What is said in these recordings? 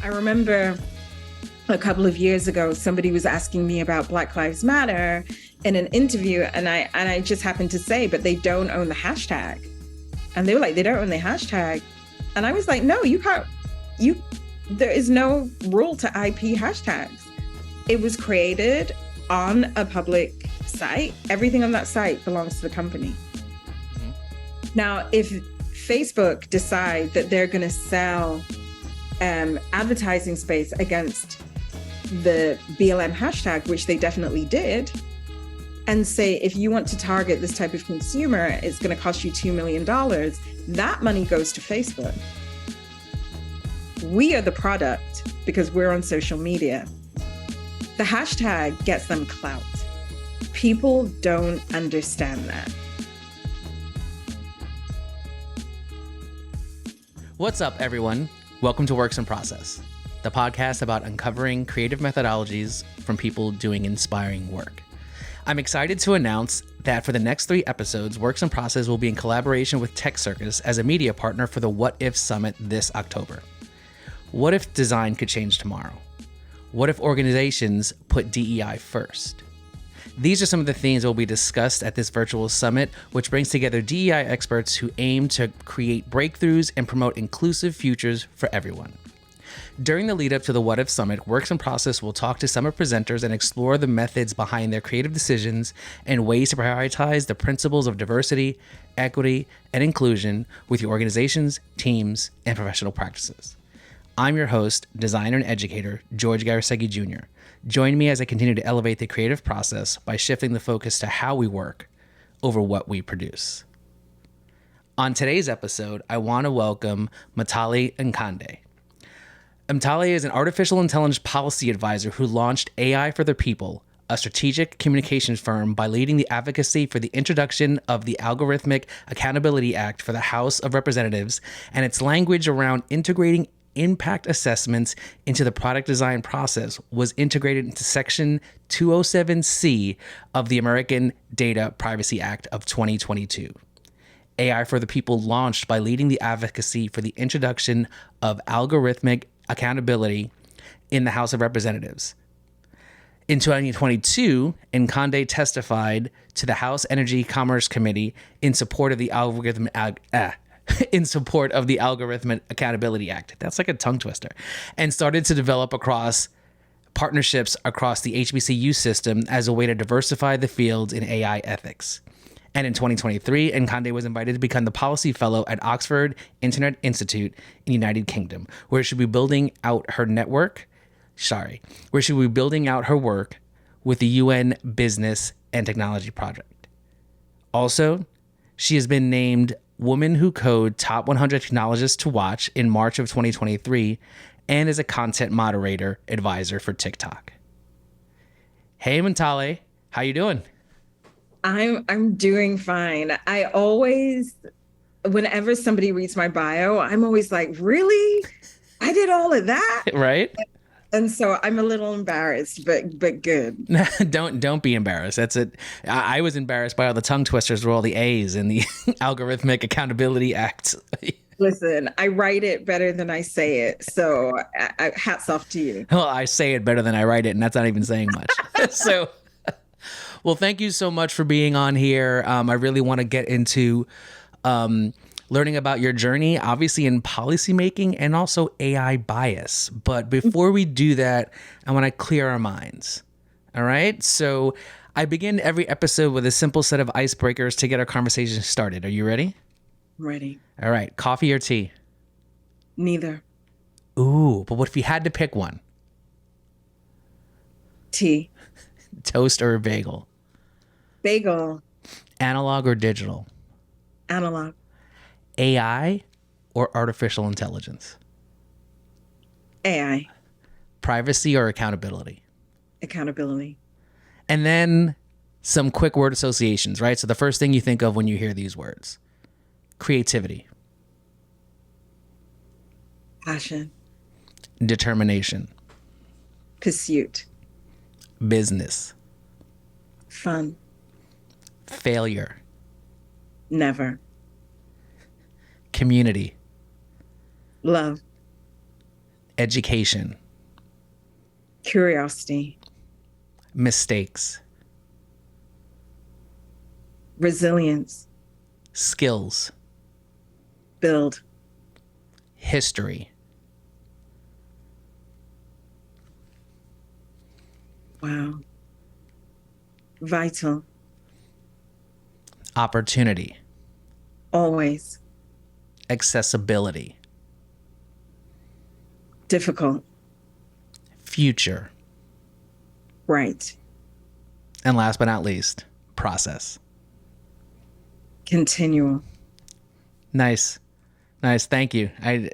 I remember a couple of years ago, somebody was asking me about Black Lives Matter in an interview, and I just happened to say, but they don't own the hashtag. And they were like, they don't own the hashtag. And I was like, no, you can't, there is no rule to IP hashtags. It was created on a public site. Everything on that site belongs to the company. Mm-hmm. Now, if Facebook decide that they're going to sell advertising space against the BLM hashtag, which they definitely did, and say, if you want to target this type of consumer, it's going to cost you $2 million, that money goes to Facebook. We are the product because we're on social media. The hashtag gets them clout. People don't understand that. What's up, everyone? Welcome to Works in Process, the podcast about uncovering creative methodologies from people doing inspiring work. I'm excited to announce that for the next 3 episodes, Works in Process will be in collaboration with Tech Circus as a media partner for the What If Summit this October. What if design could change tomorrow? What if organizations put DEI first? These are some of the themes that will be discussed at this virtual summit, which brings together DEI experts who aim to create breakthroughs and promote inclusive futures for everyone. During the lead up to the What If Summit, Works in Process will talk to summit presenters and explore the methods behind their creative decisions and ways to prioritize the principles of diversity, equity, and inclusion with your organizations, teams, and professional practices. I'm your host, designer and educator, George Garasegi Jr. Join me as I continue to elevate the creative process by shifting the focus to how we work over what we produce. On today's episode, I want to welcome Mutale Nkonde. Mutale is an artificial intelligence policy advisor who launched AI for the People, a strategic communications firm, by leading the advocacy for the introduction of the Algorithmic Accountability Act for the House of Representatives and its language around integrating impact assessments into the product design process was integrated into Section 207C of the American Data Privacy Act of 2022. AI for the People launched by leading the advocacy for the introduction of algorithmic accountability in the House of Representatives. In 2022, Nkonde testified to the House Energy Commerce Committee in support of the Algorithmic Accountability Act. That's like a tongue twister. And started to develop partnerships across the HBCU system as a way to diversify the fields in AI ethics. And in 2023, Nkonde was invited to become the policy fellow at Oxford Internet Institute in the United Kingdom, where she will be building out her work with the UN Business and Technology Project. Also, she has been named Women Who Code Top 100 Technologists to Watch in March of 2023 and is a content moderator advisor for TikTok. Hey, Mutale, how you doing? I'm doing fine. I always, whenever somebody reads my bio, I'm always like, really? I did all of that? Right? And so I'm a little embarrassed, but good. Don't be embarrassed. That's it. I was embarrassed by all the tongue twisters with all the A's in the Algorithmic Accountability Act. Listen, I write it better than I say it. So hats off to you. Well, I say it better than I write it, and that's not even saying much. So, well, thank you so much for being on here. I really want to get into learning about your journey, obviously in policymaking and also AI bias. But before we do that, I want to clear our minds. All right. So I begin every episode with a simple set of icebreakers to get our conversation started. Are you ready? Ready. All right. Coffee or tea? Neither. Ooh, but what if you had to pick one? Tea. Toast or bagel? Bagel. Analog or digital? Analog. AI or artificial intelligence? AI. Privacy or accountability? Accountability. And then some quick word associations, right? So the first thing you think of when you hear these words: creativity, passion, determination, pursuit, business, fun, Failure. Never. Community. Love. Education. Curiosity. Mistakes. Resilience. Skills. Build. History. Wow. Vital. Opportunity. Always. Accessibility. Difficult. Future. Right. And last but not least, process. Continual. Nice. Nice. Thank you. I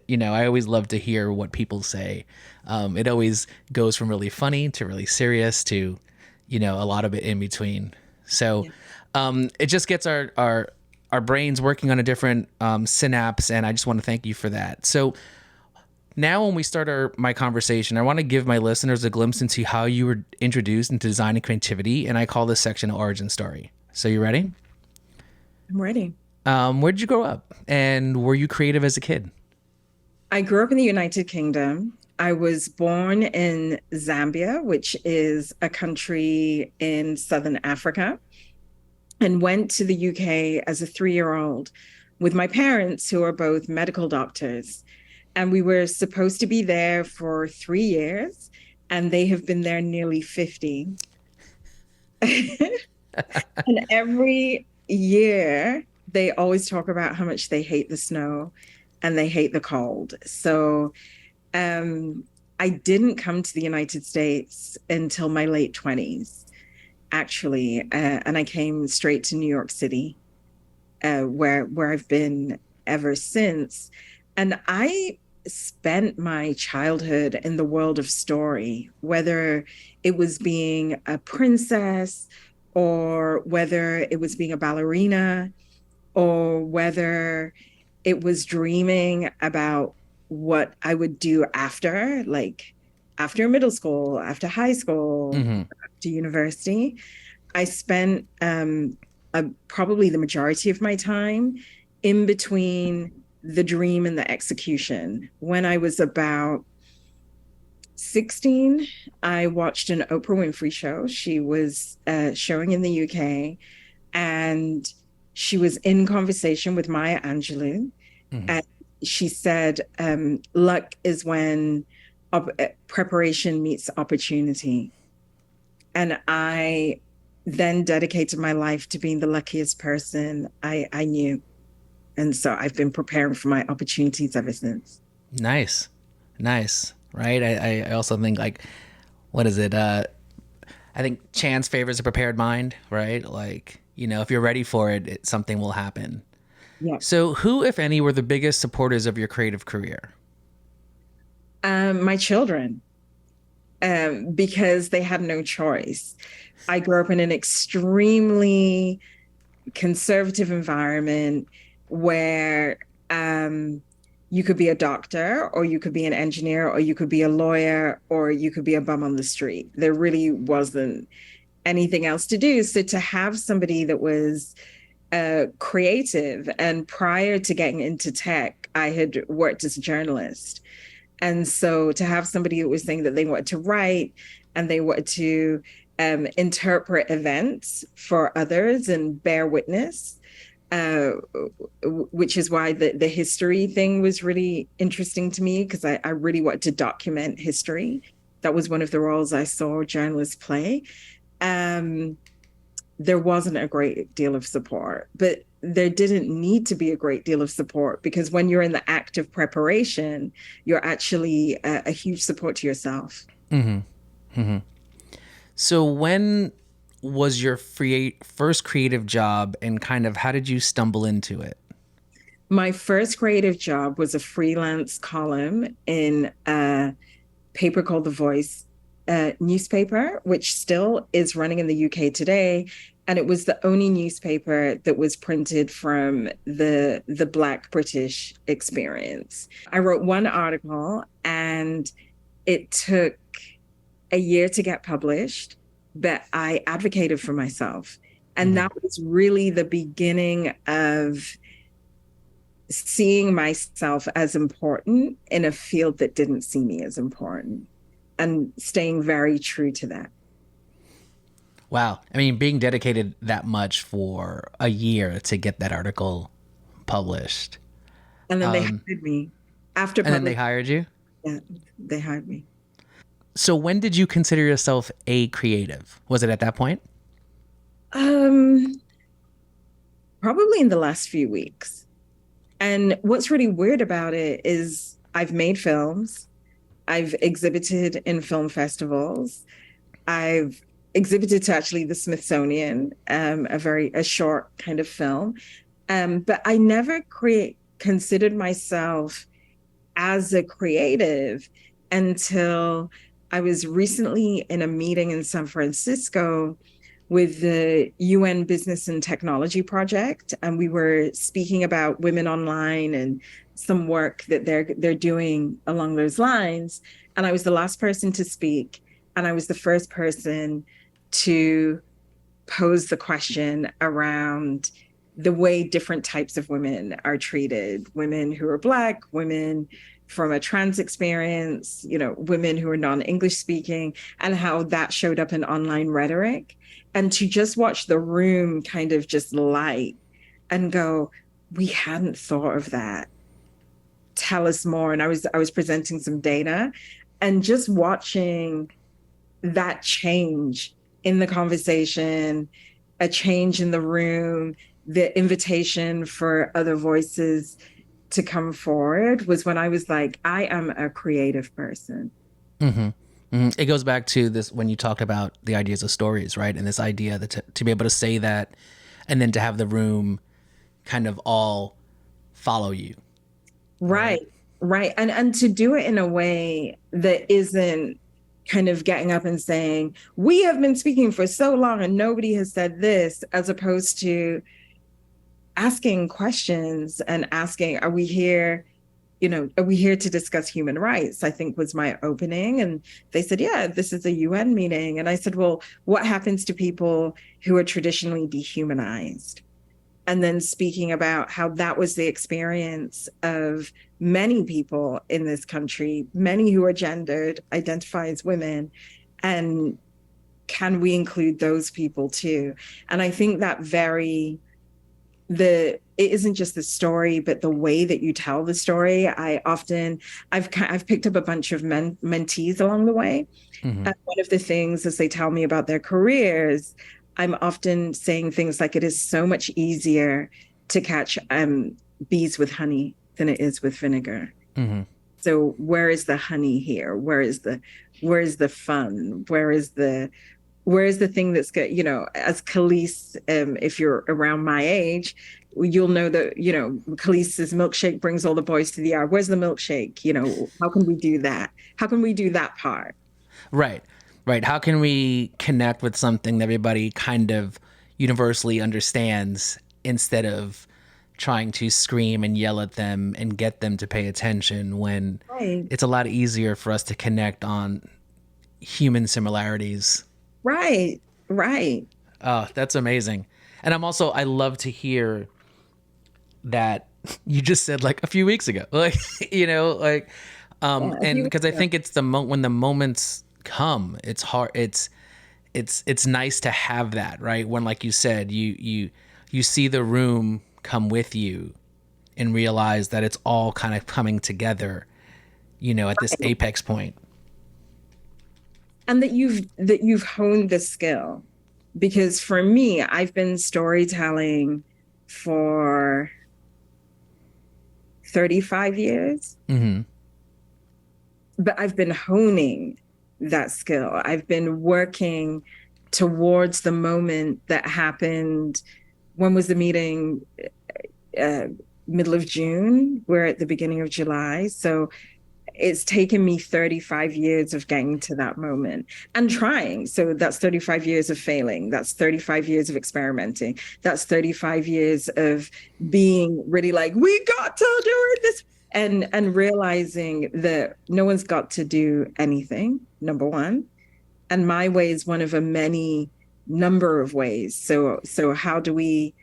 always love to hear what people say. It always goes from really funny to really serious to, a lot of it in between. So, it just gets our brains working on a different synapse. And I just want to thank you for that. So now when we start my conversation, I want to give my listeners a glimpse into how you were introduced into design and creativity. And I call this section Origin Story. So you ready? I'm ready. Where did you grow up? And were you creative as a kid? I grew up in the United Kingdom. I was born in Zambia, which is a country in Southern Africa, and went to the UK as a 3-year-old with my parents, who are both medical doctors. And we were supposed to be there for 3 years, and they have been there nearly 50. And every year, they always talk about how much they hate the snow and they hate the cold. So I didn't come to the United States until my late 20s, actually. And I came straight to New York City, where I've been ever since. And I spent my childhood in the world of story, whether it was being a princess or whether it was being a ballerina or whether it was dreaming about what I would do after, like after middle school, after high school, after university. I spent probably the majority of my time in between the dream and the execution. When I was about 16, I watched an Oprah Winfrey show. She was showing in the UK, and she was in conversation with Maya Angelou. And she said, luck is when preparation meets opportunity. And I then dedicated my life to being the luckiest person I knew. And so I've been preparing for my opportunities ever since. Nice. Right. I also think, like, what is it? I think chance favors a prepared mind, right? Like, if you're ready for it, something will happen. Yeah. So who, if any, were the biggest supporters of your creative career? My children, because they had no choice. I grew up in an extremely conservative environment where you could be a doctor, or you could be an engineer, or you could be a lawyer, or you could be a bum on the street. There really wasn't anything else to do. So to have somebody that was creative, and prior to getting into tech, I had worked as a journalist. And so to have somebody who was saying that they wanted to write and they wanted to interpret events for others and bear witness, which is why the history thing was really interesting to me, because I really wanted to document history. That was one of the roles I saw journalists play. There wasn't a great deal of support, but there didn't need to be a great deal of support, because when you're in the act of preparation, you're actually a huge support to yourself. So when was your first creative job, and kind of how did you stumble into it? My first creative job was a freelance column in a paper called The Voice newspaper, which still is running in the UK today. And it was the only newspaper that was printed from the Black British experience. I wrote one article, and it took a year to get published, but I advocated for myself. And that was really the beginning of seeing myself as important in a field that didn't see me as important, and staying very true to that. Wow. I mean, being dedicated that much for a year to get that article published. And then they hired me after And then they hired you? Yeah, they hired me. So when did you consider yourself a creative? Was it at that point? Probably in the last few weeks. And what's really weird about it is I've made films. I've exhibited in film festivals. I've exhibited to actually the Smithsonian, a short kind of film. But I never considered myself as a creative until I was recently in a meeting in San Francisco with the UN Business and Technology Project, and we were speaking about women online and some work that they're doing along those lines. And I was the last person to speak, and I was the first person to pose the question around the way different types of women are treated: women who are Black, women from a trans experience, women who are non-English speaking, and how that showed up in online rhetoric. And to just watch the room kind of just light and go, we hadn't thought of that. Tell us more. And I was presenting some data, and just watching that change in the conversation, a change in the room, the invitation for other voices to come forward, was when I was like, I am a creative person. Mm-hmm. Mm-hmm. It goes back to this when you talked about the ideas of stories, right? And this idea that to be able to say that, and then to have the room kind of all follow you. Right. And to do it in a way that isn't kind of getting up and saying, we have been speaking for so long and nobody has said this, as opposed to asking questions and asking, are we here to discuss human rights? I think was my opening. And they said, yeah, this is a UN meeting. And I said, well, what happens to people who are traditionally dehumanized? And then speaking about how that was the experience of many people in this country, many who are gendered, identify as women, and can we include those people too? And I think that it isn't just the story, but the way that you tell the story. I've picked up a bunch of mentees along the way. Mm-hmm. And one of the things, as they tell me about their careers, I'm often saying things like, it is so much easier to catch bees with honey than it is with vinegar. Mm-hmm. So where is the honey here? Where is the fun? Where is the thing that's good? As Khalees, if you're around my age, you'll know that, Khalees's milkshake brings all the boys to the yard. Where's the milkshake? How can we do that? How can we do that part? Right. How can we connect with something that everybody kind of universally understands, instead of trying to scream and yell at them and get them to pay attention, when it's a lot easier for us to connect on human similarities. Right. Oh, that's amazing. And I love to hear that you just said like a few weeks ago, like, and because I think it's when the moments come, it's hard. It's nice to have that, right? When, like you said, you see the room come with you and realize that it's all kind of coming together, at this apex point. And that you've honed the skill. Because for me, I've been storytelling for 35 years. Mm-hmm. But I've been honing that skill. I've been working towards the moment that happened. When was the meeting? Middle of June. We're at the beginning of July. So it's taken me 35 years of getting to that moment and trying. So that's 35 years of failing. That's 35 years of experimenting. That's 35 years of being really like, we got to do this. And realizing that no one's got to do anything, number one. And my way is one of a many number of ways. So how do we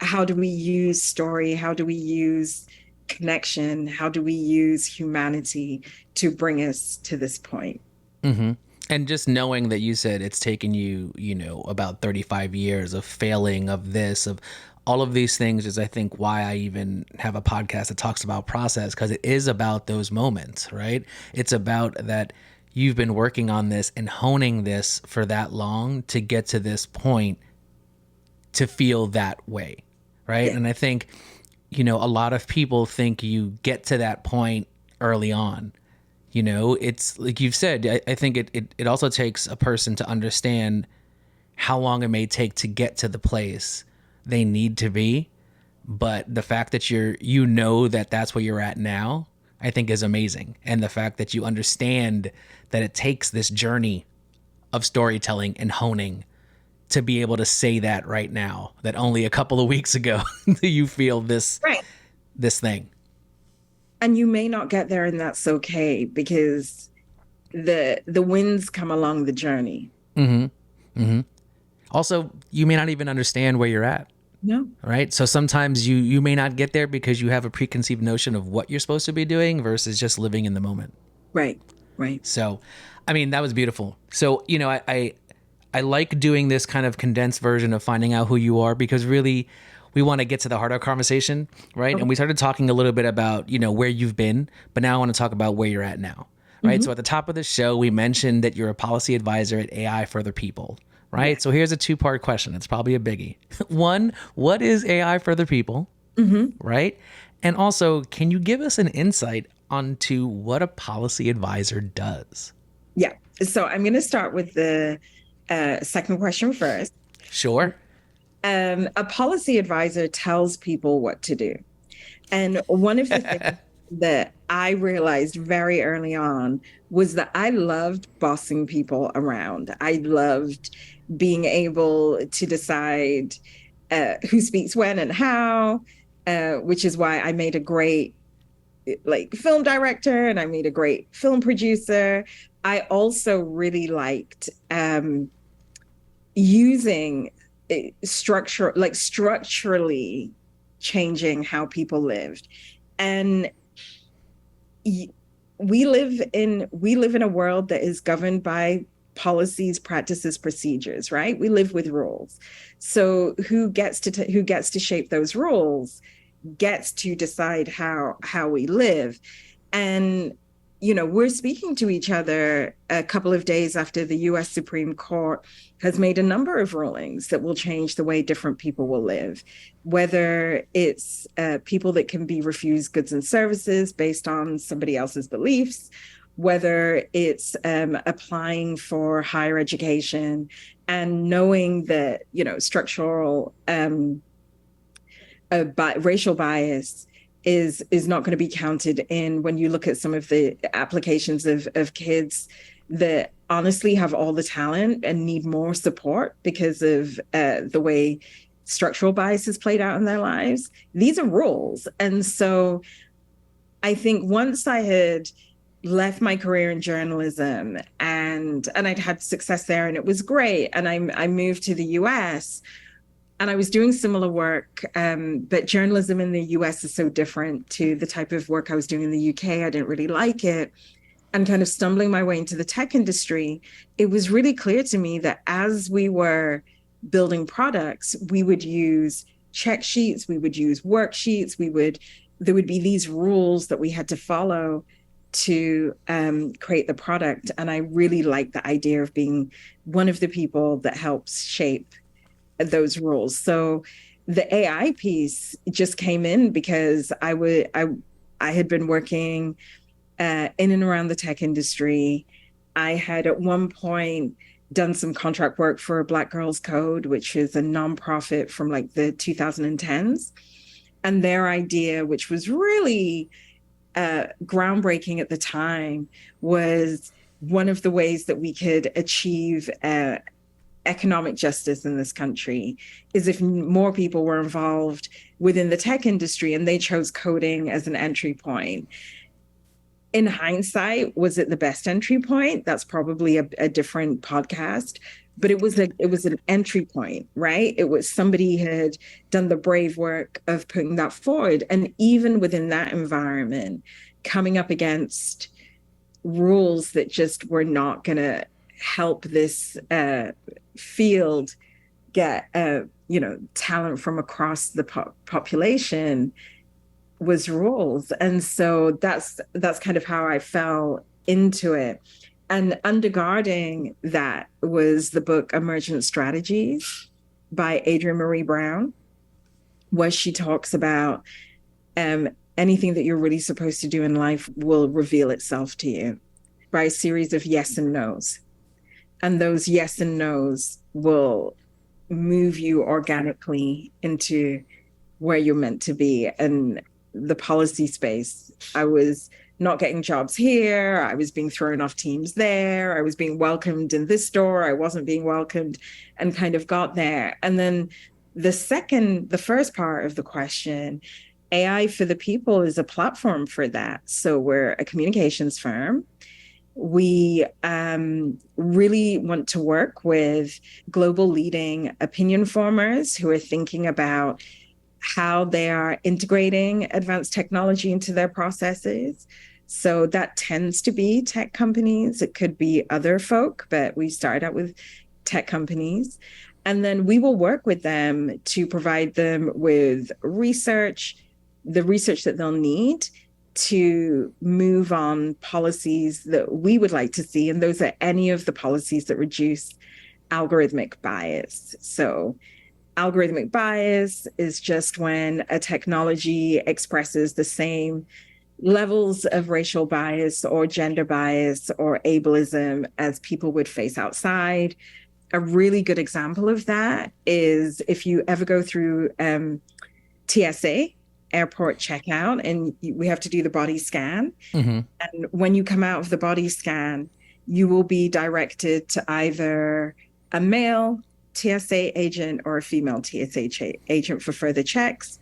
use story? How do we use connection? How do we use humanity to bring us to this point? Mm-hmm. And just knowing that you said it's taken you, you know, about 35 years of failing, of this, of all of these things is, I think, why I even have a podcast that talks about process, because it is about those moments, right? It's about that you've been working on this and honing this for that long to get to this point to feel that way, right? Yeah. And I think, you know, a lot of people think you get to that point early on. You know, it's like you've said, I think it also takes a person to understand how long it may take to get to the place they need to be. But the fact that you know that that's where you're at now, I think is amazing. And the fact that you understand that it takes this journey of storytelling and honing to be able to say that right now, that only a couple of weeks ago you feel Right. this thing. And you may not get there, and that's okay, because the wins come along the journey. Mm-hmm. Mm-hmm. Also, you may not even understand where you're at. No. Right. So sometimes you may not get there because you have a preconceived notion of what you're supposed to be doing versus just living in the moment. Right. Right. So, I mean, that was beautiful. So, you know, I like doing this kind of condensed version of finding out who you are, because really we want to get to the heart of our conversation. Right. Okay. And we started talking a little bit about, you know, where you've been, but now I want to talk about where you're at now. Right. Mm-hmm. So at the top of the show, we mentioned that you're a policy advisor at AI for Other People. Right. Yeah. So here's a two-part question. It's probably a biggie. One, what is AI for Other People? Mm-hmm. Right. And also, can you give us an insight onto what a policy advisor does? Yeah. So I'm going to start with the second question first. Sure. A policy advisor tells people what to do. And one of the things that I realized very early on was that I loved bossing people around. I loved being able to decide who speaks when and how, which is why I made a great like film director, and I made a great film producer. I also really liked using structurally changing how people lived. And we live in a world that is governed by policies, practices, procedures, right? We live with rules. So who gets to shape those rules gets to decide how we live. And you know, we're speaking to each other a couple of days after the US Supreme Court has made a number of rulings that will change the way different people will live, whether it's people that can be refused goods and services based on somebody else's beliefs, whether it's applying for higher education, and knowing that, you know, structural racial bias is not going to be counted in when you look at some of the applications of kids that honestly have all the talent and need more support because of the way structural bias is played out in their lives. These are rules. And so I think once I had left my career in journalism and I'd had success there and it was great, and I moved to the US, and I was doing similar work, but journalism in the US is so different to the type of work I was doing in the UK. I didn't really like it. And kind of stumbling my way into the tech industry, it was really clear to me that as we were building products, we would use check sheets, we would use worksheets, there would be these rules that we had to follow to create the product. And I really liked the idea of being one of the people that helps shape those rules. So the AI piece just came in because I had been working in and around the tech industry. I had at one point done some contract work for Black Girls Code, which is a nonprofit from like the 2010s. And their idea, which was really groundbreaking at the time, was one of the ways that we could achieve economic justice in this country is if more people were involved within the tech industry, and they chose coding as an entry point. In hindsight, was it the best entry point? That's probably a different podcast. but it was an entry point, right? It was somebody had done the brave work of putting that forward. And even within that environment, coming up against rules that just were not going to help this field get talent from across the population was rules. And so that's kind of how I fell into it. And undergirding that was the book Emergent Strategies by Adrienne Maree Brown, where she talks about anything that you're really supposed to do in life will reveal itself to you by a series of yes and no's. And those yes and no's will move you organically into where you're meant to be. And the policy space, I was not getting jobs here. I was being thrown off teams there. I was being welcomed in this store. I wasn't being welcomed, and kind of got there. And then the first part of the question, AI for the people is a platform for that. So we're a communications firm. We really want to work with global leading opinion formers who are thinking about how they are integrating advanced technology into their processes. So that tends to be tech companies. It could be other folk, but we start out with tech companies. And then we will work with them to provide them with research, the research that they'll need to move on policies that we would like to see. And those are any of the policies that reduce algorithmic bias. So algorithmic bias is just when a technology expresses the same levels of racial bias or gender bias or ableism as people would face outside. A really good example of that is if you ever go through TSA, airport checkout, and we have to do the body scan. Mm-hmm. And when you come out of the body scan, you will be directed to either a male TSA agent or a female TSA agent for further checks.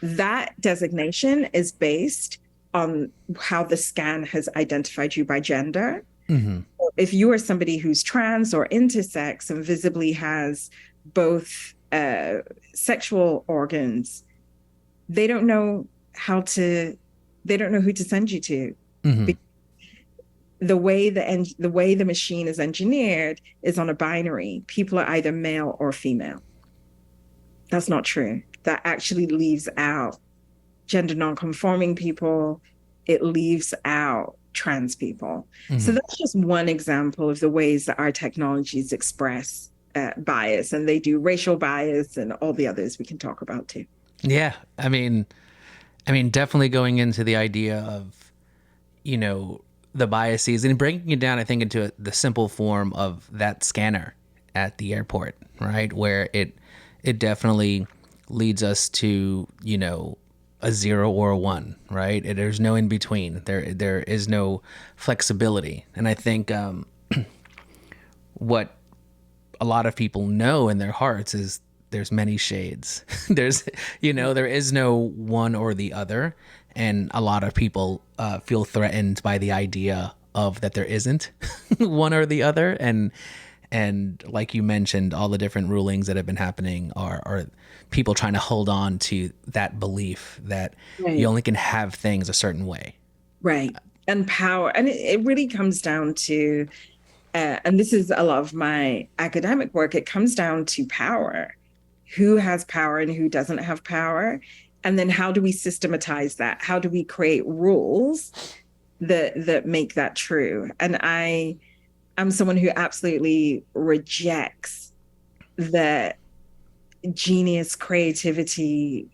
That designation is based on how the scan has identified you by gender. Mm-hmm. If you are somebody who's trans or intersex and visibly has both sexual organs, they don't know who to send you to. Mm-hmm. The way the machine is engineered is on a binary. People are either male or female. That's not true. That actually leaves out gender nonconforming people. It leaves out trans people. Mm-hmm. So that's just one example of the ways that our technologies express bias, and they do racial bias and all the others we can talk about too. Yeah, I mean, definitely going into the idea of, the biases and breaking it down, I think, into the simple form of that scanner at the airport, right? Where it definitely leads us to, a 0 or a 1, right? There's no in between. There is no flexibility. And I think what a lot of people know in their hearts is there's many shades. There is no one or the other. And a lot of people feel threatened by the idea of that there isn't one or the other. And like you mentioned, all the different rulings that have been happening are people trying to hold on to that belief that right. You only can have things a certain way. Right. And power. And it really comes down to, and this is a lot of my academic work, it comes down to power. Who has power and who doesn't have power? And then how do we systematize that? How do we create rules that make that true? And I'm someone who absolutely rejects that genius creativity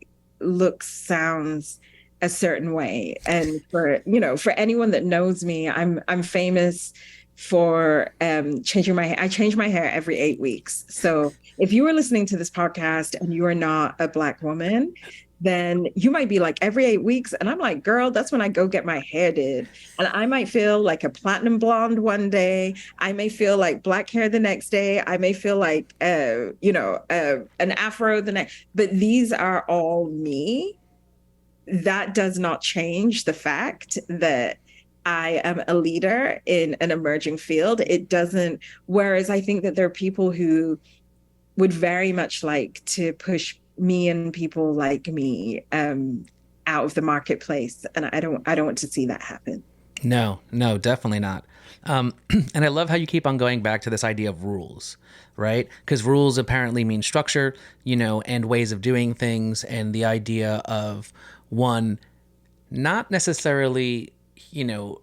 sounds a certain way. And for anyone that knows me, I'm famous for changing my hair. I change my hair every 8 weeks. So if you are listening to this podcast and you are not a Black woman, then you might be like every 8 weeks. And I'm like, girl, that's when I go get my hair did. And I might feel like a platinum blonde one day. I may feel like black hair the next day. I may feel like, an afro the next. But these are all me. That does not change the fact that I am a leader in an emerging field. It doesn't, whereas I think that there are people who would very much like to push me and people like me out of the marketplace. And I don't want to see that happen. No, no, definitely not. And I love how you keep on going back to this idea of rules, right? Because rules apparently mean structure, and ways of doing things, and the idea of one not necessarily,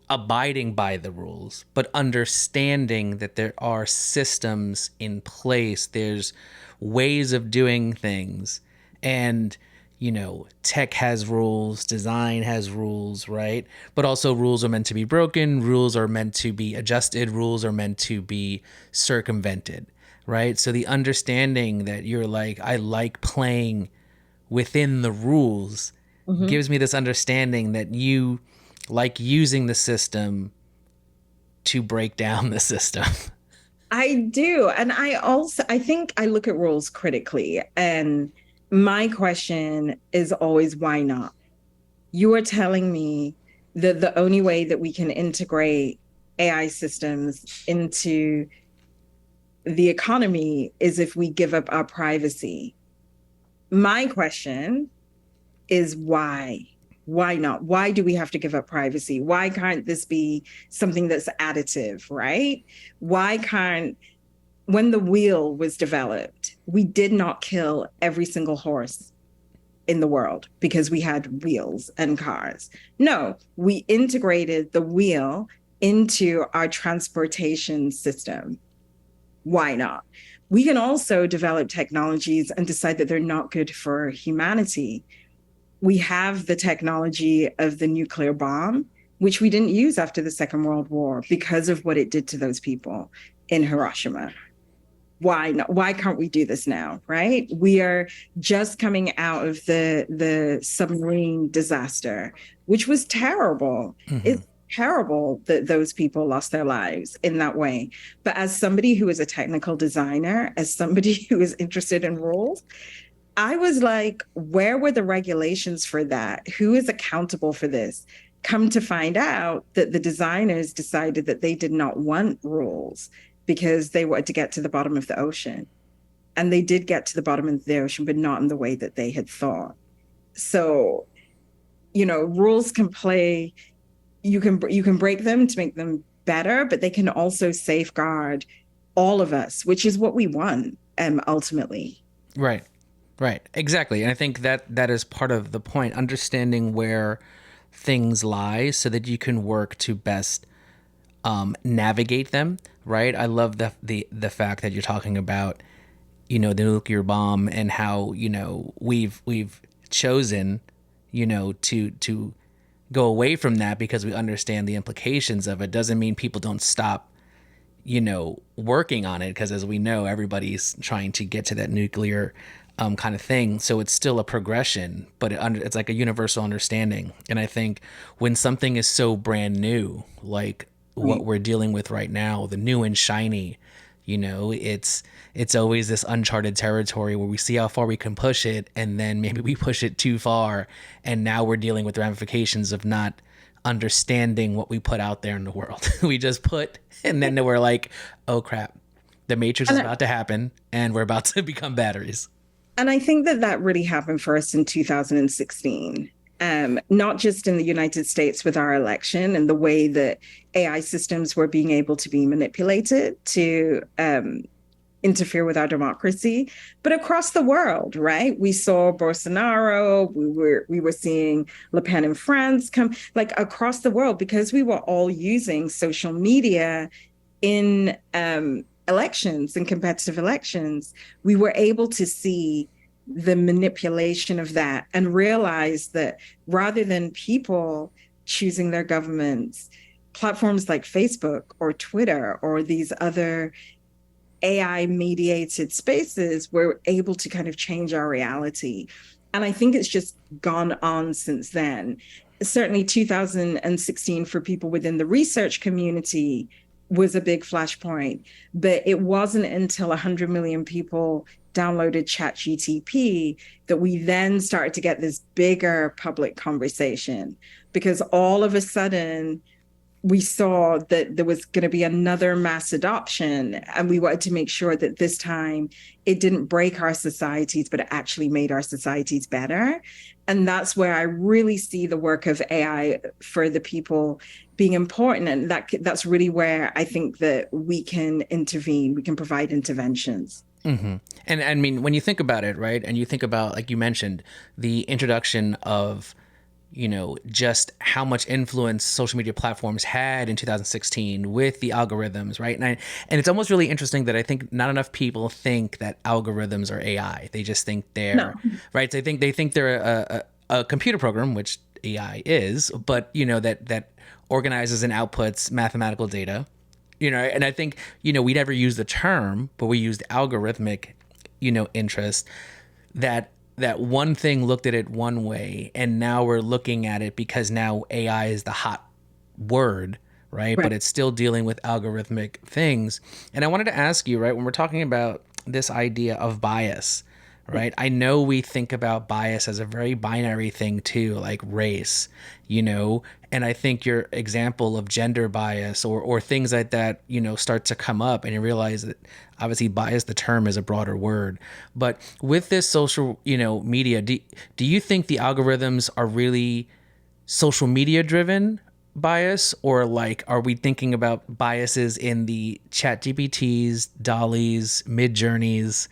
abiding by the rules, but understanding that there are systems in place, there's ways of doing things. And, tech has rules, design has rules, right? But also, rules are meant to be broken, rules are meant to be adjusted, rules are meant to be circumvented, right? So the understanding that you're like, I like playing within the rules Mm-hmm. gives me this understanding that you like using the system to break down the system. I do. And I think I look at rules critically. And my question is always, why not? You are telling me that the only way that we can integrate AI systems into the economy is if we give up our privacy. My question is why? Why not? Why do we have to give up privacy? Why can't this be something that's additive, right? Why can't, when the wheel was developed, we did not kill every single horse in the world because we had wheels and cars. No, we integrated the wheel into our transportation system. Why not? We can also develop technologies and decide that they're not good for humanity. We have the technology of the nuclear bomb, which we didn't use after the Second World War because of what it did to those people in Hiroshima. Why not? Why can't we do this now? Right? We are just coming out of the submarine disaster, which was terrible. Mm-hmm. It's terrible that those people lost their lives in that way. But as somebody who is a technical designer, as somebody who is interested in rules, I was like, where were the regulations for that? Who is accountable for this? Come to find out that the designers decided that they did not want rules because they wanted to get to the bottom of the ocean. And they did get to the bottom of the ocean, but not in the way that they had thought. So, rules can play, you can break them to make them better, but they can also safeguard all of us, which is what we want ultimately. Right. Right. Exactly. And I think that is part of the point, understanding where things lie so that you can work to best navigate them. Right. I love the fact that you're talking about, the nuclear bomb and how, we've chosen, to go away from that because we understand the implications of it. Doesn't mean people don't stop, working on it, because as we know, everybody's trying to get to that nuclear kind of thing. So it's still a progression, but it's like a universal understanding. And I think when something is so brand new, like what Right. we're dealing with right now, the new and shiny, it's always this uncharted territory where we see how far we can push it, and then maybe we push it too far, and now we're dealing with ramifications of not understanding what we put out there in the world. We just put, and then we're like, oh crap, the matrix is And about to happen, and we're about to become batteries. And I think that that really happened for us in 2016, not just in the United States with our election and the way that AI systems were being able to be manipulated to interfere with our democracy, but across the world, right? We saw Bolsonaro, we were seeing Le Pen in France come, like across the world, because we were all using social media in elections and competitive elections. We were able to see the manipulation of that and realize that rather than people choosing their governments, platforms like Facebook or Twitter or these other AI mediated spaces were able to kind of change our reality. And I think it's just gone on since then. Certainly 2016 for people within the research community was a big flashpoint, but it wasn't until 100 million people downloaded ChatGTP that we then started to get this bigger public conversation, because all of a sudden we saw that there was going to be another mass adoption, and we wanted to make sure that this time it didn't break our societies, but it actually made our societies better. And that's where I really see the work of AI for the people being important. And that's really where I think that we can intervene, we can provide interventions. Mm-hmm. And I mean, when you think about it, right, and you think about, like you mentioned, the introduction of, just how much influence social media platforms had in 2016 with the algorithms, right? And it's almost really interesting that I think not enough people think that algorithms are AI. They just think they're, No. right? They think they're a computer program, which AI is, but that organizes and outputs mathematical data. And I think, we never used the term, but we used algorithmic, interest, that one thing looked at it one way, and now we're looking at it because now AI is the hot word, right? Right. But it's still dealing with algorithmic things. And I wanted to ask you, right, when we're talking about this idea of bias, right? I know we think about bias as a very binary thing too, like race, and I think your example of gender bias or things like that, start to come up, and you realize that obviously bias, the term, is a broader word. But with this social, media, do you think the algorithms are really social media driven bias, or like are we thinking about biases in the chat GPTs, Dollies, Mid Journeys,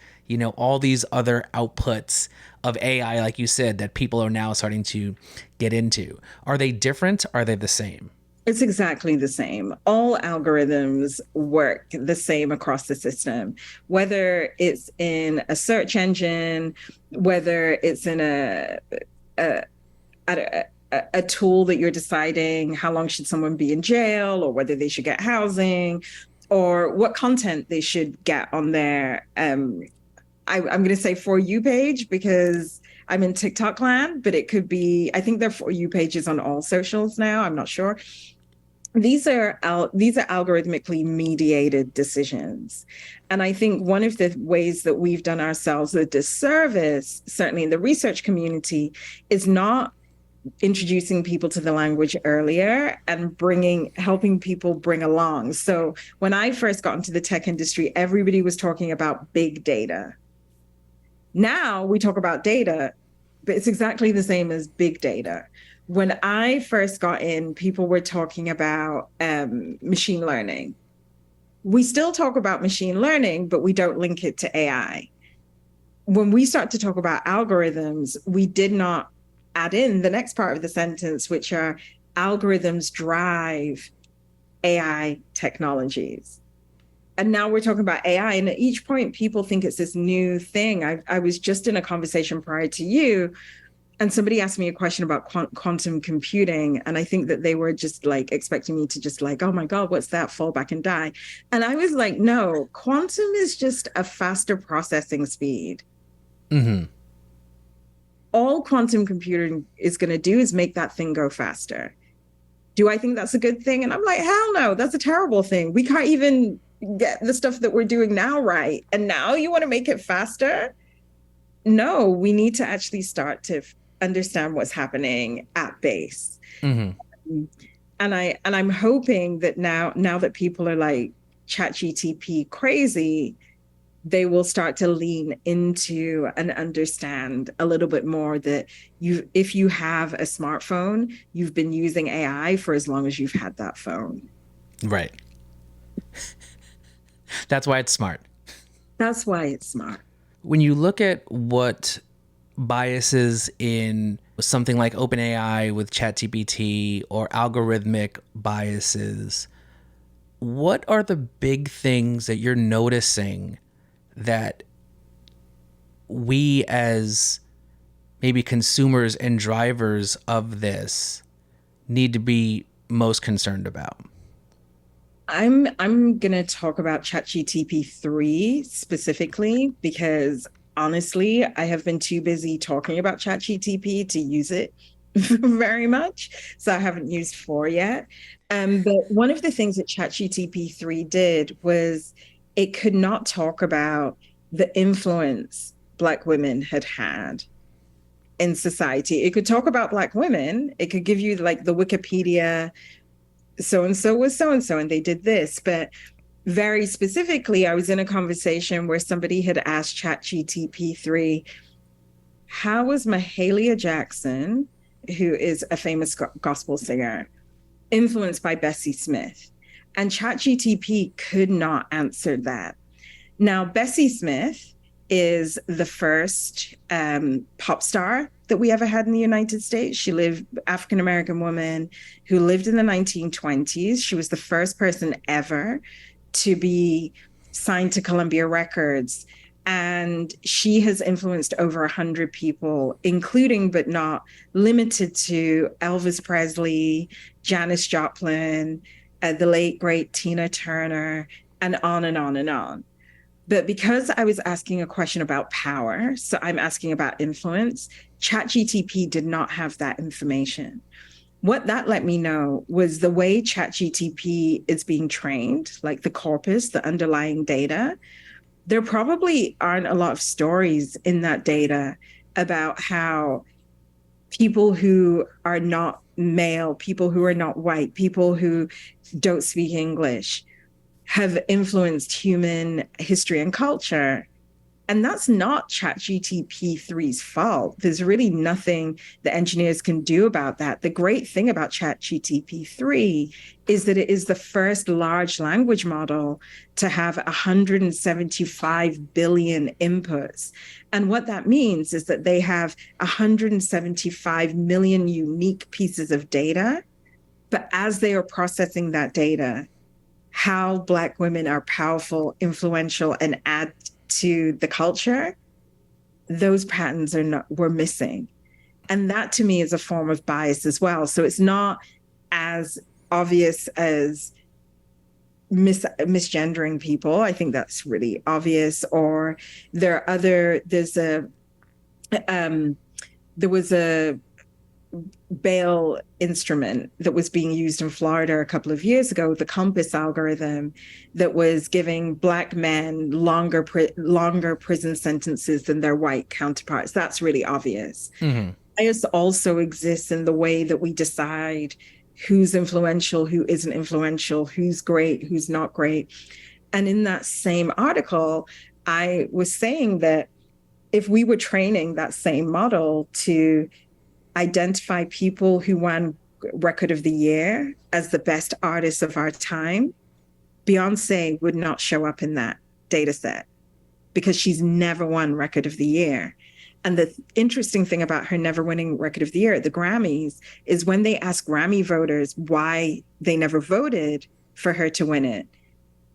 all these other outputs of AI, like you said, that people are now starting to get into? Are they different? Are they the same? It's exactly the same. All algorithms work the same across the system, whether it's in a search engine, whether it's in a, a, a tool that you're deciding how long should someone be in jail, or whether they should get housing, or what content they should get on their I'm going to say For You page, because I'm in TikTok land, but it could be, I think there are For You pages on all socials now. I'm not sure. These are algorithmically mediated decisions. And I think one of the ways that we've done ourselves a disservice, certainly in the research community, is not introducing people to the language earlier and helping people bring along. So when I first got into the tech industry, everybody was talking about big data. Now we talk about data, but it's exactly the same as big data. When I first got in, people were talking about machine learning. We still talk about machine learning, but we don't link it to AI. When we start to talk about algorithms, we did not add in the next part of the sentence, which are algorithms drive AI technologies. And now we're talking about AI. And at each point, people think it's this new thing. I was just in a conversation prior to you, and somebody asked me a question about quantum computing. And I think that they were just like expecting me to just like, oh my God, what's that? Fall back and die. And I was like, no, quantum is just a faster processing speed. Mm-hmm. All quantum computing is going to do is make that thing go faster. Do I think that's a good thing? And I'm like, hell no, that's a terrible thing. We can't even get the stuff that we're doing now right. And now you want to make it faster? No, we need to actually start to understand what's happening at base. Mm-hmm. And I'm hoping that now that people are like ChatGPT crazy, they will start to lean into and understand a little bit more that if you have a smartphone, you've been using AI for as long as you've had that phone. Right. That's why it's smart. That's why it's smart. When you look at what biases in something like OpenAI with ChatGPT or algorithmic biases, what are the big things that you're noticing that we as maybe consumers and drivers of this need to be most concerned about? I'm going to talk about ChatGPT 3 specifically because honestly, I have been too busy talking about ChatGPT to use it very much. So I haven't used 4 yet. But one of the things that ChatGPT 3 did was it could not talk about the influence Black women had in society. It could talk about Black women. It could give you like the Wikipedia so and so was so and so, and they did this. But very specifically, I was in a conversation where somebody had asked ChatGTP3, how was Mahalia Jackson, who is a famous gospel singer, influenced by Bessie Smith? And ChatGTP could not answer that. Now, Bessie Smith is the first pop star that we ever had in the United States. She lived, African American woman who lived in the 1920s. She was the first person ever to be signed to Columbia Records. And she has influenced over 100 people, including but not limited to Elvis Presley, Janis Joplin, the late, great Tina Turner, and on and on and on. But because I was asking a question about power, so I'm asking about influence, ChatGTP did not have that information. What that let me know was the way ChatGTP is being trained, like the corpus, the underlying data, there probably aren't a lot of stories in that data about how people who are not male, people who are not white, people who don't speak English have influenced human history and culture. And that's not ChatGTP3's fault. There's really nothing the engineers can do about that. The great thing about ChatGTP3 is that it is the first large language model to have 175 billion inputs. And what that means is that they have 175 million unique pieces of data. But as they are processing that data, how Black women are powerful, influential, and add to the culture, those patterns were missing. And that to me is a form of bias as well. So it's not as obvious as misgendering people. I think that's really obvious. Or there was a bail instrument that was being used in Florida a couple of years ago, the Compass algorithm, that was giving Black men longer prison sentences than their white counterparts. That's really obvious. Mm-hmm. Bias also exists in the way that we decide who's influential, who isn't influential, who's great, who's not great. And in that same article, I was saying that if we were training that same model to identify people who won Record of the Year as the best artists of our time, Beyonce would not show up in that data set because she's never won Record of the Year. And the interesting thing about her never winning Record of the Year at the Grammys is when they asked Grammy voters why they never voted for her to win it,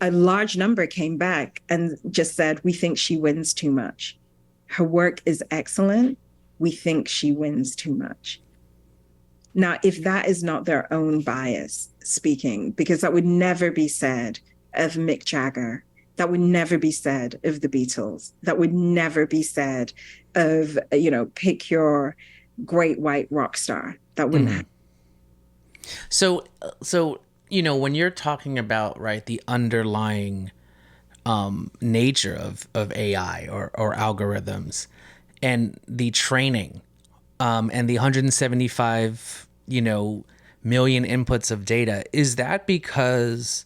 a large number came back and just said, we think she wins too much. Her work is excellent. We think she wins too much. Now, if that is not their own bias speaking, because that would never be said of Mick Jagger, that would never be said of the Beatles, that would never be said of, pick your great white rock star. That wouldn't happen. So, when you're talking about, right, the underlying nature of AI or algorithms, and the training, and the 175, million inputs of data, is that because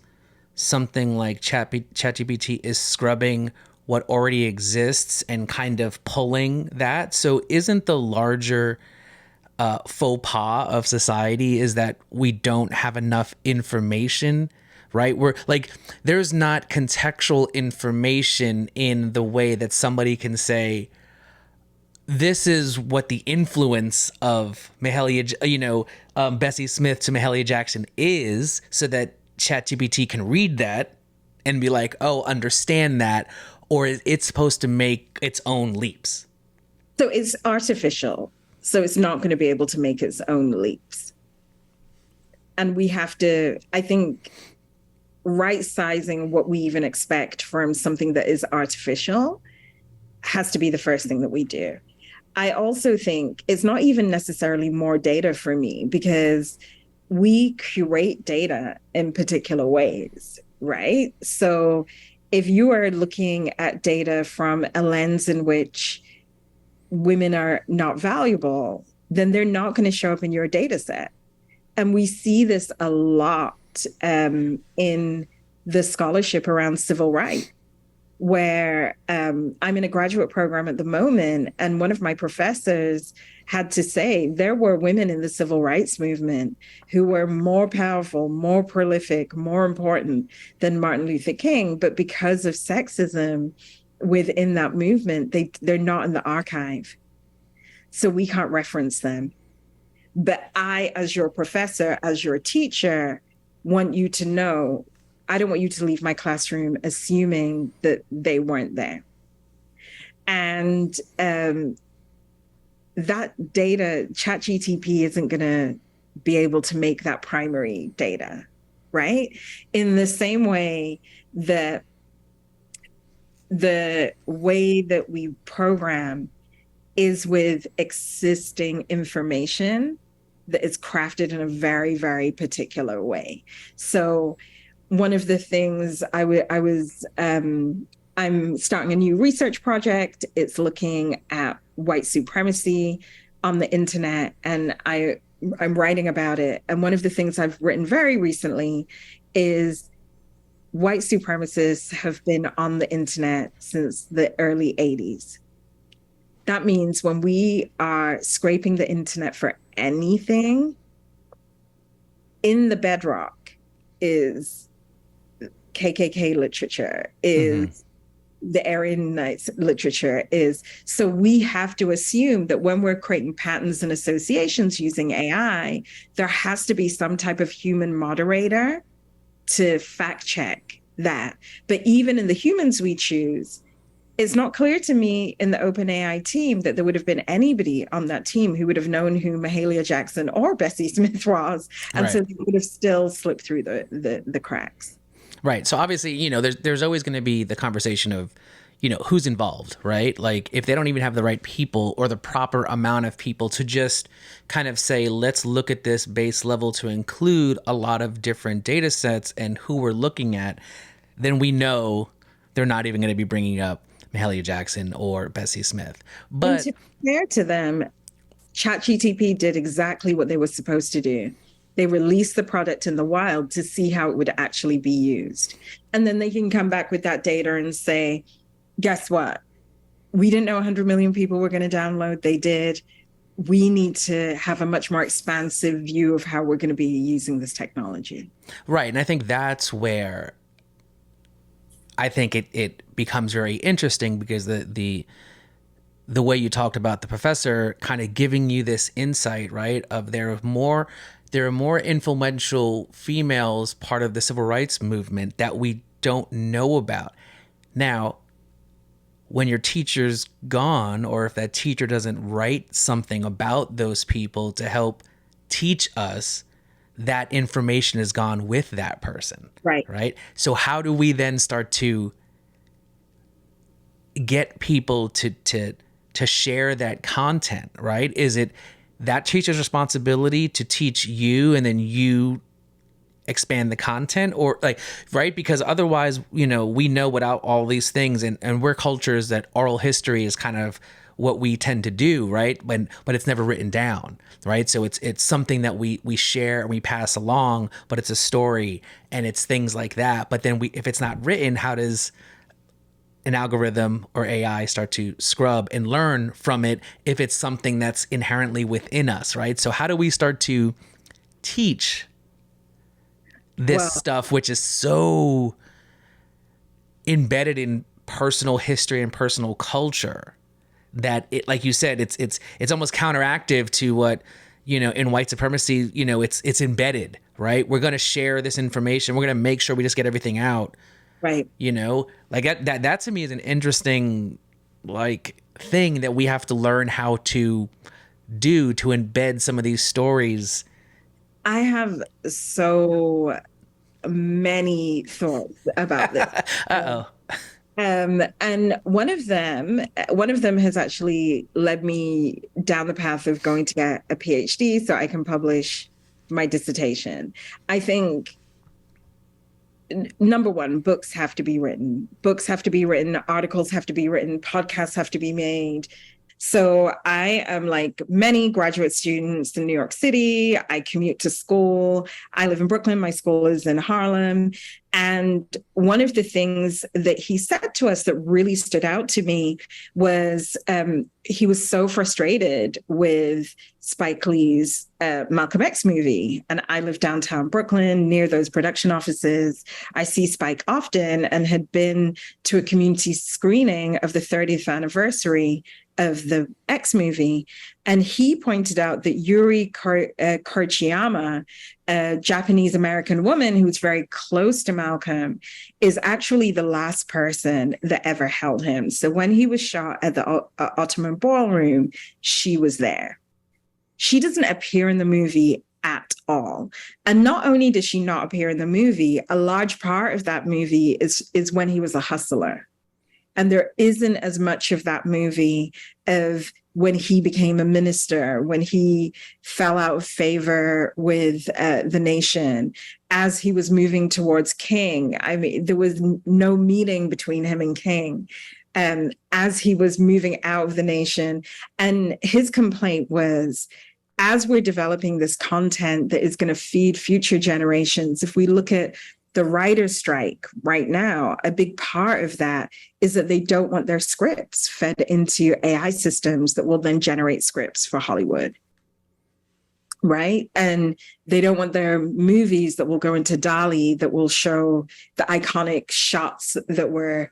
something like ChatGPT is scrubbing what already exists and kind of pulling that? So isn't the larger faux pas of society is that we don't have enough information, right? We're like, there's not contextual information in the way that somebody can say, this is what the influence of Mahalia, Bessie Smith to Mahalia Jackson is, so that ChatGPT can read that and be like, oh, understand that, or it's supposed to make its own leaps. So it's artificial. So it's not going to be able to make its own leaps. And we have to, I think, right sizing what we even expect from something that is artificial has to be the first thing that we do. I also think it's not even necessarily more data for me, because we curate data in particular ways, right? So if you are looking at data from a lens in which women are not valuable, then they're not going to show up in your data set. And we see this a lot in the scholarship around civil rights, where I'm in a graduate program at the moment, and one of my professors had to say there were women in the civil rights movement who were more powerful, more prolific, more important than Martin Luther King, but because of sexism within that movement, they're not in the archive, so we can't reference them. But I, as your professor, as your teacher, want you to know I don't want you to leave my classroom assuming that they weren't there. And that data, ChatGTP isn't going to be able to make that primary data, right? In the same way that the way that we program is with existing information that is crafted in a very, very particular way. So one of the things I'm starting a new research project. It's looking at white supremacy on the internet, and I'm writing about it. And one of the things I've written very recently is white supremacists have been on the internet since the early 80s. That means when we are scraping the internet for anything, in the bedrock is KKK literature, is the Aryan Nights literature, is. So we have to assume that when we're creating patterns and associations using AI, there has to be some type of human moderator to fact check that. But even in the humans we choose, it's not clear to me in the OpenAI team that there would have been anybody on that team who would have known who Mahalia Jackson or Bessie Smith was. And Right. so they would have still slipped through the cracks. Right. So obviously, there's always going to be the conversation of, who's involved, right? Like if they don't even have the right people or the proper amount of people to just kind of say, let's look at this base level to include a lot of different data sets and who we're looking at, then we know they're not even going to be bringing up Mahalia Jackson or Bessie Smith. But And to be fair to them, ChatGTP did exactly what they were supposed to do. They released the product in the wild to see how it would actually be used. And then they can come back with that data and say, guess what? We didn't know 100 million people were going to download. They did. We need to have a much more expansive view of how we're going to be using this technology. Right. And I think that's where I think it becomes very interesting, because the way you talked about the professor kind of giving you this insight, right, of there are more influential females part of the civil rights movement that we don't know about. Now, when your teacher's gone, or if that teacher doesn't write something about those people to help teach us, that information is gone with that person. Right. So how do we then start to get people to share that content, right? Is it that teacher's responsibility to teach you and then you expand the content, or like, right? Because otherwise, we know without all these things, and we're cultures that oral history is kind of what we tend to do, right? But it's never written down, right? So it's something that we share and we pass along, but it's a story and it's things like that. But then if it's not written, how does an algorithm or AI start to scrub and learn from it if it's something that's inherently within us, right? So how do we start to teach this stuff, which is so embedded in personal history and personal culture, that it, like you said, it's almost counteractive to what, in white supremacy, it's embedded, right? We're going to share this information. We're going to make sure we just get everything out. Right. Like that to me is an interesting, like, thing that we have to learn how to do to embed some of these stories. I have so many thoughts about this. Uh-oh. And one of them has actually led me down the path of going to get a PhD so I can publish my dissertation. I think number one, books have to be written. Books have to be written, articles have to be written, podcasts have to be made. So I am like many graduate students in New York City. I commute to school. I live in Brooklyn. My school is in Harlem. And one of the things that he said to us that really stood out to me was he was so frustrated with Spike Lee's Malcolm X movie. And I live downtown Brooklyn near those production offices. I see Spike often and had been to a community screening of the 30th anniversary of the X movie. And he pointed out that Yuri Kochiyama, a Japanese American woman who's very close to Malcolm, is actually the last person that ever held him. So when he was shot at the Ottoman Ballroom, she was there. She doesn't appear in the movie at all. And not only does she not appear in the movie, a large part of that movie is when he was a hustler. And there isn't as much of that movie of when he became a minister, when he fell out of favor with the nation, as he was moving towards King. I mean, there was no meeting between him and King. As he was moving out of the nation. And his complaint was, as we're developing this content that is going to feed future generations, if we look at the writer's strike right now, a big part of that is that they don't want their scripts fed into AI systems that will then generate scripts for Hollywood. Right? And they don't want their movies that will go into DALL-E that will show the iconic shots that were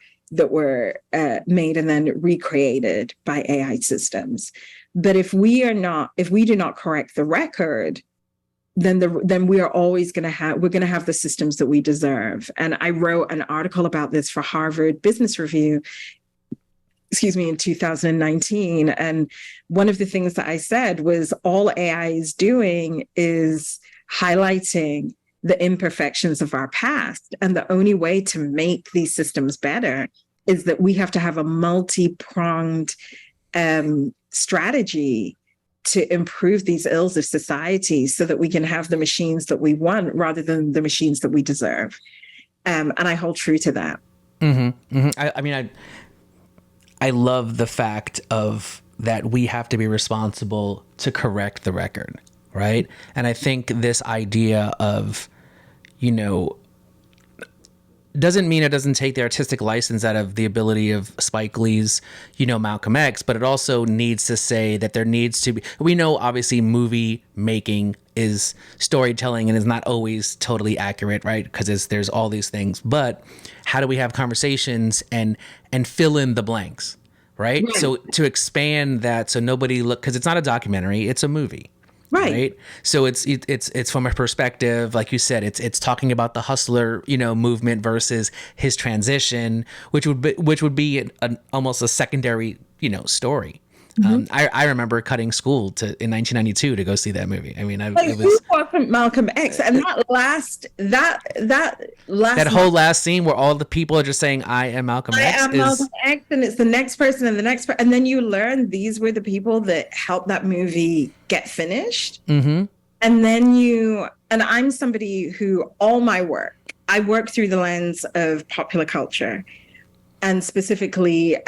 made and then recreated by AI systems. But if we do not correct the record, then we are always going to have the systems that we deserve. And I wrote an article about this for Harvard Business Review, in 2019. And one of the things that I said was all AI is doing is highlighting the imperfections of our past. And the only way to make these systems better is that we have to have a multi-pronged strategy to improve these ills of society so that we can have the machines that we want rather than the machines that we deserve. And I hold true to that. Mm-hmm. Mm-hmm. I love the fact of that we have to be responsible to correct the record, right? And I think this idea of, doesn't mean it doesn't take the artistic license out of the ability of Spike Lee's, Malcolm X, but it also needs to say that there needs to be, we know obviously movie making is storytelling and is not always totally accurate, right? Because there's all these things, but how do we have conversations and fill in the blanks, right? So to expand that, so nobody because it's not a documentary, it's a movie. Right. So it's from a perspective, like you said, it's talking about the hustler, movement versus his transition, which would be almost a secondary, story. Mm-hmm. I remember cutting school in 1992 to go see that movie. I mean, it was Malcolm X, and that whole last scene where all the people are just saying, "I am Malcolm X." Malcolm X, and it's the next person and the next person, and then you learn these were the people that helped that movie get finished. Mm-hmm. And then I'm somebody who I work through the lens of popular culture, and specifically.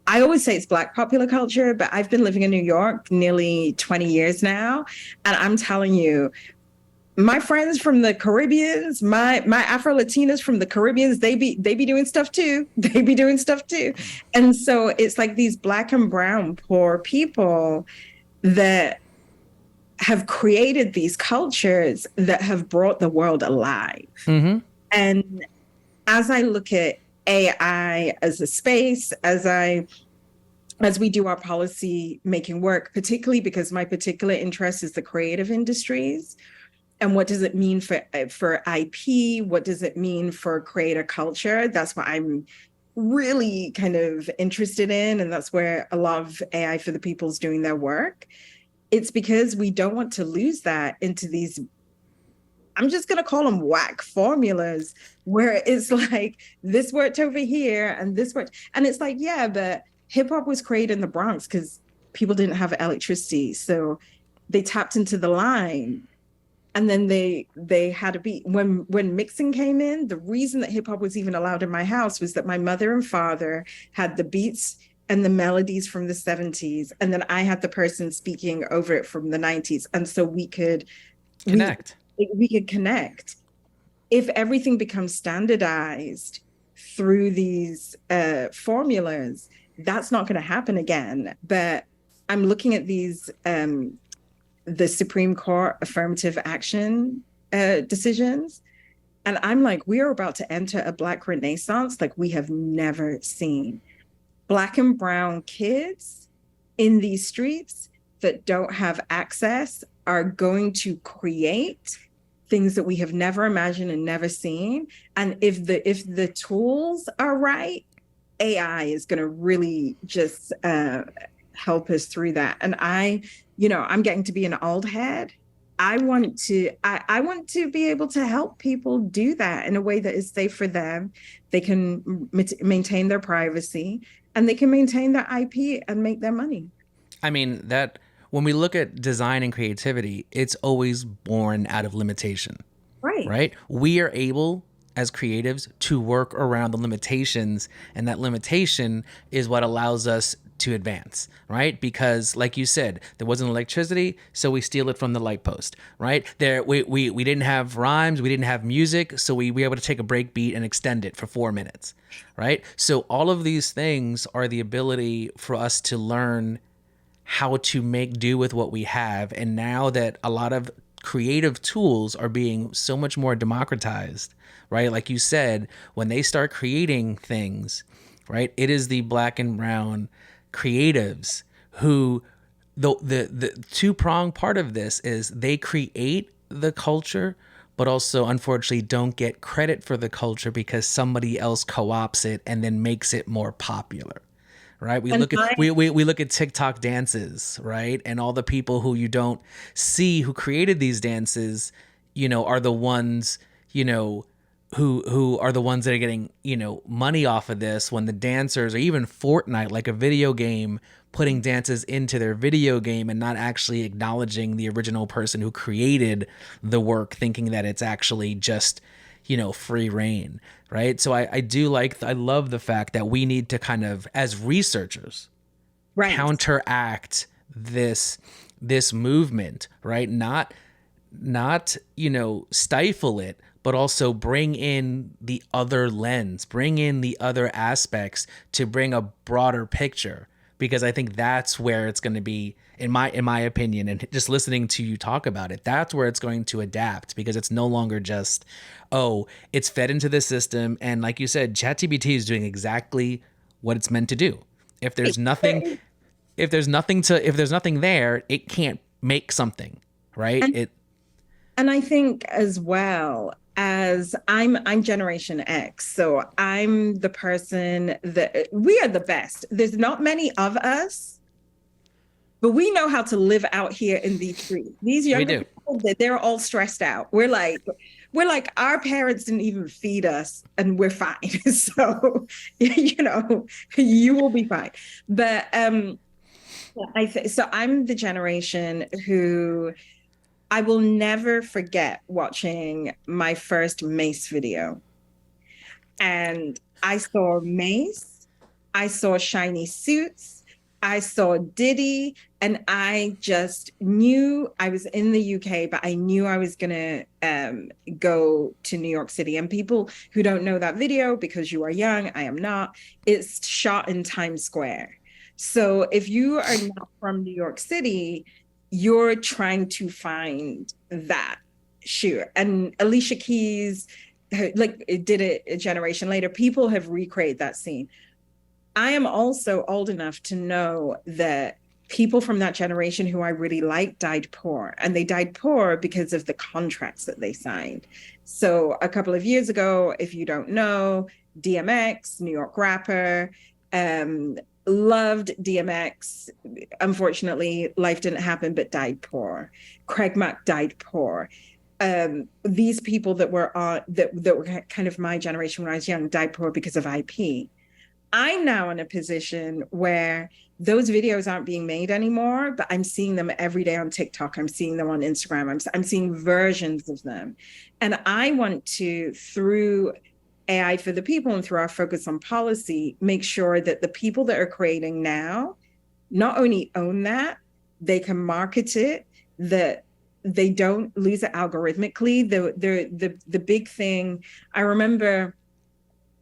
I always say it's Black popular culture, but I've been living in New York nearly 20 years now. And I'm telling you, my friends from the Caribbean, my Afro-Latinas from the Caribbean, they be doing stuff too. They be doing stuff too. And so it's like these Black and brown poor people that have created these cultures that have brought the world alive. Mm-hmm. And as I look at AI as a space, as we do our policy making work, particularly because my particular interest is the creative industries. And what does it mean for IP? What does it mean for creator culture? That's what I'm really kind of interested in. And that's where a lot of AI for the people is doing their work. It's because we don't want to lose that into these, I'm just going to call them whack formulas, where it's like, this worked over here and this worked. And it's like, yeah, but hip hop was created in the Bronx because people didn't have electricity. So they tapped into the line. And then they had a beat. When mixing came in, the reason that hip hop was even allowed in my house was that my mother and father had the beats and the melodies from the 70s, and then I had the person speaking over it from the 90s, and so Connect. we could connect. If everything becomes standardized through these formulas, that's not going to happen again. But I'm looking at these the Supreme Court affirmative action decisions, and I'm like, we are about to enter a Black renaissance like we have never seen. Black and brown kids in these streets that don't have access are going to create things that we have never imagined and never seen. And if the tools are right, AI is going to really just help us through that. And I'm getting to be an old head. I want to be able to help people do that in a way that is safe for them. They can maintain their privacy, and they can maintain their IP and make their money. I mean, that when we look at design and creativity, it's always born out of limitation, right? We are able as creatives to work around the limitations, and that limitation is what allows us to advance, right? Because like you said, there wasn't electricity, so we steal it from the light post, right? We didn't have rhymes, we didn't have music, so we were able to take a break beat and extend it for 4 minutes, right? So all of these things are the ability for us to learn how to make do with what we have. And now that a lot of creative tools are being so much more democratized, right? Like you said, when they start creating things, right, it is the Black and brown creatives who the two-pronged part of this is they create the culture, but also unfortunately don't get credit for the culture because somebody else co-opts it and then makes it more popular. Right. We look at TikTok dances, right? And all the people who you don't see who created these dances, are the ones, who are the ones that are getting, money off of this, when the dancers, or even Fortnite, like a video game, putting dances into their video game and not actually acknowledging the original person who created the work, thinking that it's actually just, free reign, right? So I love the fact that we need to kind of, as researchers, counteract this movement, right? Not stifle it, but also bring in the other lens, bring in the other aspects to bring a broader picture. Because I think that's where it's going to be, in my opinion, and just listening to you talk about it, that's where it's going to adapt, because it's no longer just, it's fed into the system. And like you said, ChatGPT is doing exactly what it's meant to do. If there's nothing there, it can't make something, right? And I think as well, as I'm Generation X, so I'm the person that we are the best. There's not many of us, but we know how to live out here in these streets. These younger people, they're all stressed out. We're like our parents didn't even feed us, and we're fine. So you will be fine. But so I'm the generation who, I will never forget watching my first Mace video. And I saw Mace, I saw shiny suits, I saw Diddy, and I just knew I was in the UK, but I knew I was going to go to New York City. And people who don't know that video, because you are young, I am not, it's shot in Times Square. So if you are not from New York City, you're trying to find that shoot. And Alicia Keys did it a generation later. People have recreated that scene. I am also old enough to know that people from that generation who I really liked died poor. And they died poor because of the contracts that they signed. So a couple of years ago, if you don't know, DMX, New York rapper, loved DMX. Unfortunately, life didn't happen, but died poor. Craig Mack died poor. These people that were kind of my generation when I was young died poor because of IP. I'm now in a position where those videos aren't being made anymore, but I'm seeing them every day on TikTok. I'm seeing them on Instagram. I'm seeing versions of them. And I want to, through AI for the people and through our focus on policy, make sure that the people that are creating now not only own that, they can market it, that they don't lose it algorithmically. The big thing, I remember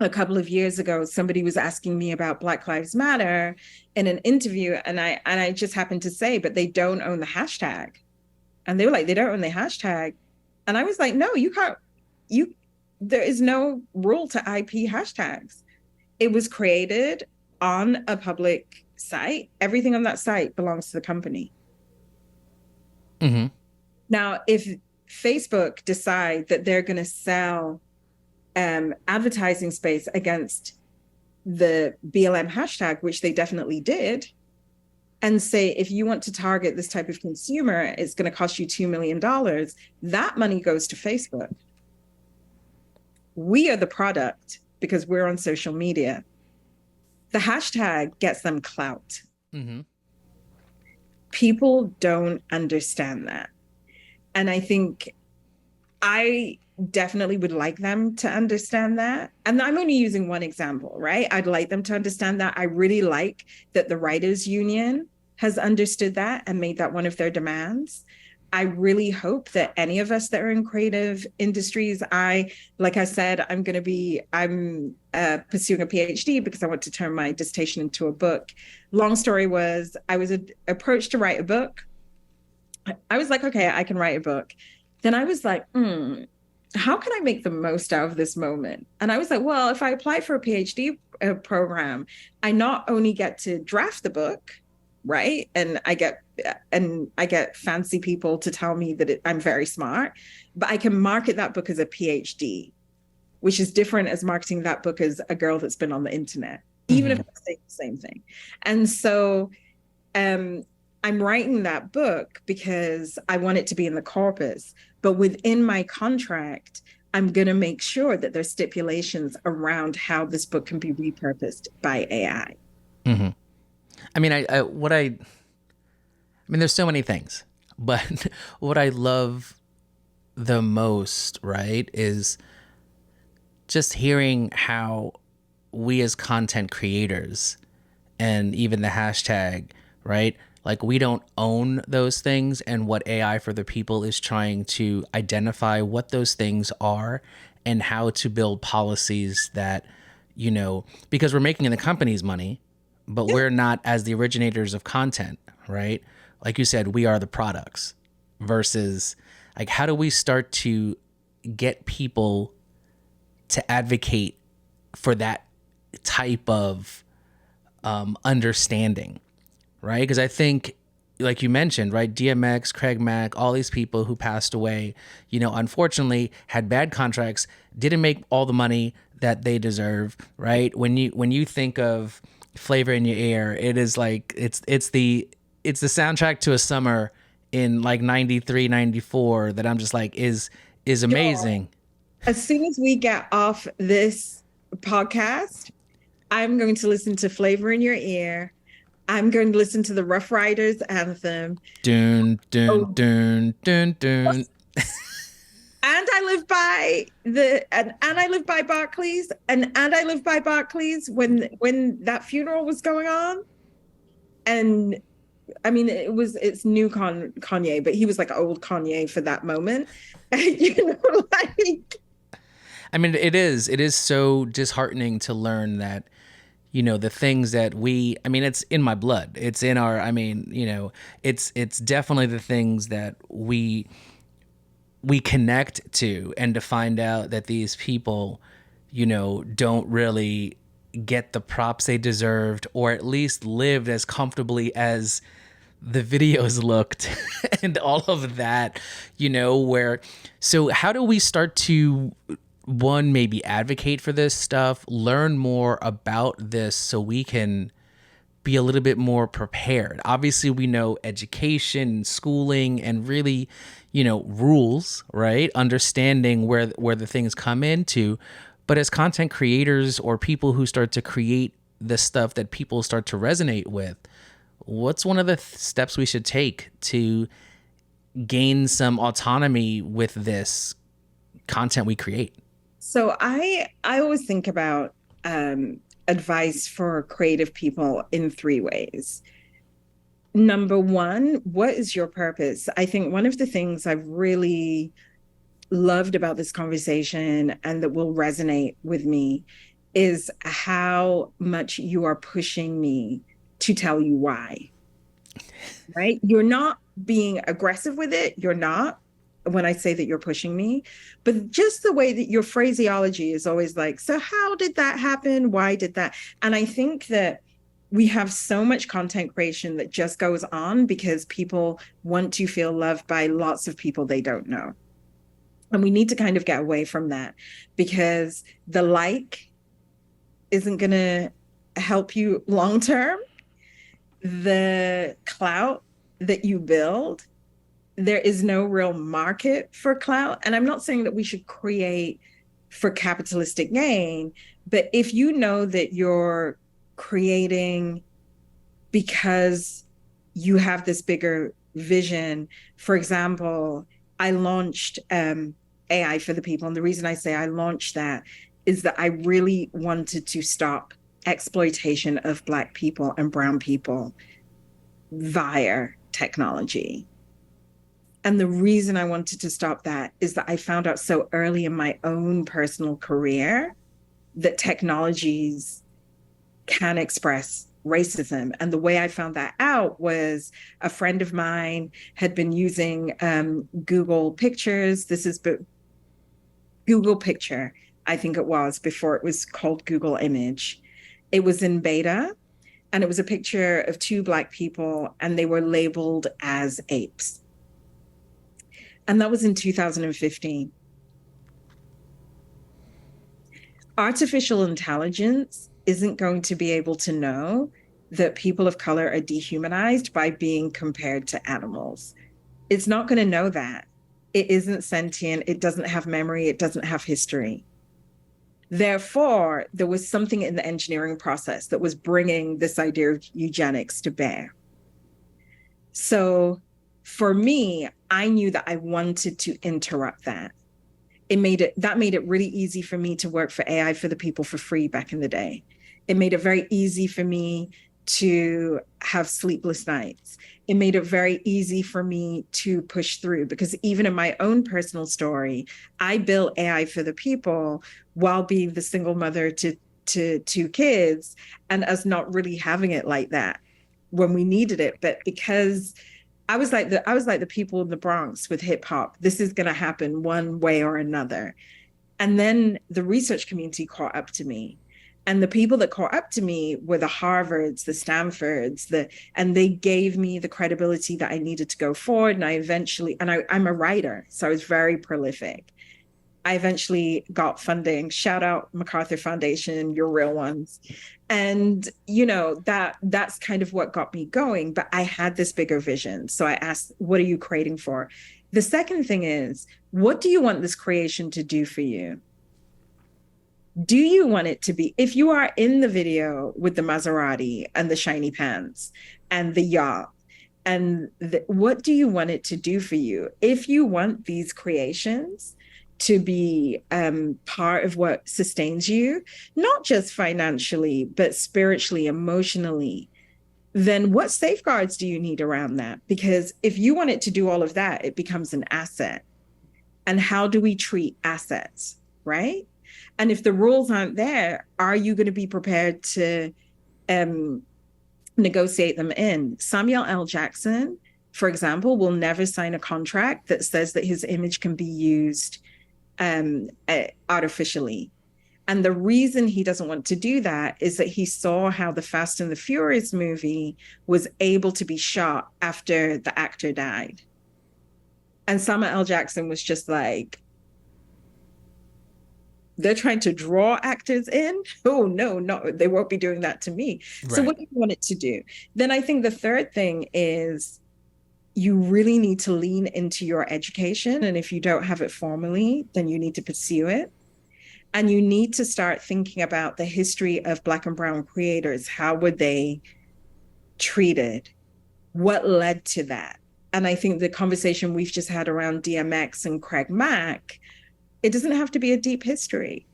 a couple of years ago, somebody was asking me about Black Lives Matter in an interview, and I just happened to say, but they don't own the hashtag. And they were like, they don't own the hashtag. And I was like, no, you can't, there is no rule to IP hashtags. It was created on a public site. Everything on that site belongs to the company. Mm-hmm. Now, if Facebook decide that they're going to sell advertising space against the BLM hashtag, which they definitely did, and say, if you want to target this type of consumer, it's going to cost you $2 million, that money goes to Facebook. We are the product because we're on social media. The hashtag gets them clout. Mm-hmm. People don't understand that. And I think I definitely would like them to understand that. And I'm only using one example, right? I'd like them to understand that. I really like that the writers union has understood that and made that one of their demands. I really hope that any of us that are in creative industries, like I said, I'm pursuing a PhD because I want to turn my dissertation into a book. Long story was, I was approached to write a book. I was like, okay, I can write a book. Then I was like, how can I make the most out of this moment? And I was like, well, if I apply for a PhD program, I not only get to draft the book, right? And I get fancy people to tell me that I'm very smart, but I can market that book as a PhD, which is different as marketing that book as a girl that's been on the internet, even if it's the same thing. And so I'm writing that book because I want it to be in the corpus, but within my contract, I'm going to make sure that there's stipulations around how this book can be repurposed by AI. Mm-hmm. I mean, there's so many things, but what I love the most, right, is just hearing how we as content creators and even the hashtag, right, like we don't own those things, and what AI for the people is trying to identify what those things are and how to build policies that, because we're making the company's money, but we're not as the originators of content, right? Like you said, we are the products versus like, how do we start to get people to advocate for that type of understanding, right? Because I think, like you mentioned, right, DMX, Craig Mack, all these people who passed away, unfortunately had bad contracts, didn't make all the money that they deserve, right? When you think of Flavor in Your Ear, it is like it's the soundtrack to a summer in like 93, 94 that I'm just like is amazing. As soon as we get off this podcast, I'm going to listen to Flavor in Your Ear. I'm going to listen to the Rough Riders anthem. Dun dun dun dun dun. And I live by Barclays, and I live by Barclays when that funeral was going on. And I mean, it's new Kanye, but he was like old Kanye for that moment. Like. I mean, it is so disheartening to learn that, the things that it's in my blood. It's in our, it's definitely the things that we connect to, and to find out that these people, don't really get the props they deserved, or at least lived as comfortably as the videos looked and all of that, so how do we start to, one, maybe advocate for this stuff, learn more about this so we can be a little bit more prepared? Obviously, we know education, schooling, and really, rules, right? Understanding where the things come into. But as content creators or people who start to create the stuff that people start to resonate with, what's one of the steps we should take to gain some autonomy with this content we create? So I always think about advice for creative people in three ways. Number one, what is your purpose? I think one of the things I've really loved about this conversation and that will resonate with me is how much you are pushing me to tell you why, right? You're not being aggressive with it. You're not when I say that you're pushing me, but just the way that your phraseology is always like, so how did that happen? Why did that? And I think that we have so much content creation that just goes on because people want to feel loved by lots of people they don't know. And we need to kind of get away from that because the like isn't going to help you long term. The clout that you build, there is no real market for clout. And I'm not saying that we should create for capitalistic gain, but if you know that you're creating because you have this bigger vision, for example, I launched AI for the people. And the reason I say I launched that is that I really wanted to stop exploitation of Black people and brown people via technology. And the reason I wanted to stop that is that I found out so early in my own personal career that technologies can express racism. And the way I found that out was a friend of mine had been using Google Pictures. This is Google Picture, I think it was, before it was called Google Image. It was in beta, and it was a picture of two Black people, and they were labeled as apes. And that was in 2015. Artificial intelligence isn't going to be able to know that people of color are dehumanized by being compared to animals. It's not going to know that. It isn't sentient. It doesn't have memory. It doesn't have history. Therefore, there was something in the engineering process that was bringing this idea of eugenics to bear. So for me, I knew that I wanted to interrupt that. That made it really easy for me to work for AI for the people for free back in the day. It made it very easy for me to have sleepless nights. It made it very easy for me to push through because even in my own personal story, I built AI for the people while being the single mother to two kids and us not really having it like that when we needed it. But because I was like the people in the Bronx with hip hop. This is going to happen one way or another. And then the research community caught up to me. And the people that caught up to me were the Harvards, the Stanfords, and they gave me the credibility that I needed to go forward. And I'm a writer, so I was very prolific. I eventually got funding. Shout out MacArthur Foundation, you're real ones. And, that's kind of what got me going. But I had this bigger vision. So I asked, what are you creating for? The second thing is, what do you want this creation to do for you? Do you want it to be, if you are in the video with the Maserati and the shiny pants and the yacht, and what do you want it to do for you? If you want these creations to be part of what sustains you, not just financially, but spiritually, emotionally, then what safeguards do you need around that? Because if you want it to do all of that, it becomes an asset. And how do we treat assets, right? And if the rules aren't there, are you going to be prepared to negotiate them in? Samuel L. Jackson, for example, will never sign a contract that says that his image can be used artificially. And the reason he doesn't want to do that is that he saw how the Fast and the Furious movie was able to be shot after the actor died. And Samuel L. Jackson was just like, they're trying to draw actors in. Oh, no, they won't be doing that to me. Right. So what do you want it to do? Then I think the third thing is you really need to lean into your education. And if you don't have it formally, then you need to pursue it. And you need to start thinking about the history of Black and Brown creators. How were they treated? What led to that? And I think the conversation we've just had around DMX and Craig Mack It doesn't have to be a deep history.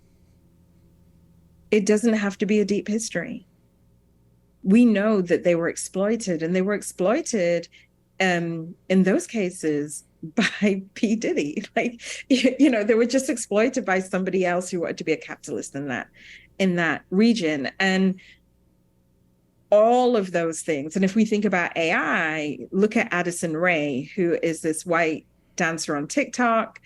It doesn't have to be a deep history. We know that they were exploited, and they were exploited in those cases by P. Diddy. Like, they were just exploited by somebody else who wanted to be a capitalist in that region. And all of those things. And if we think about AI, look at Addison Rae, who is this white dancer on TikTok.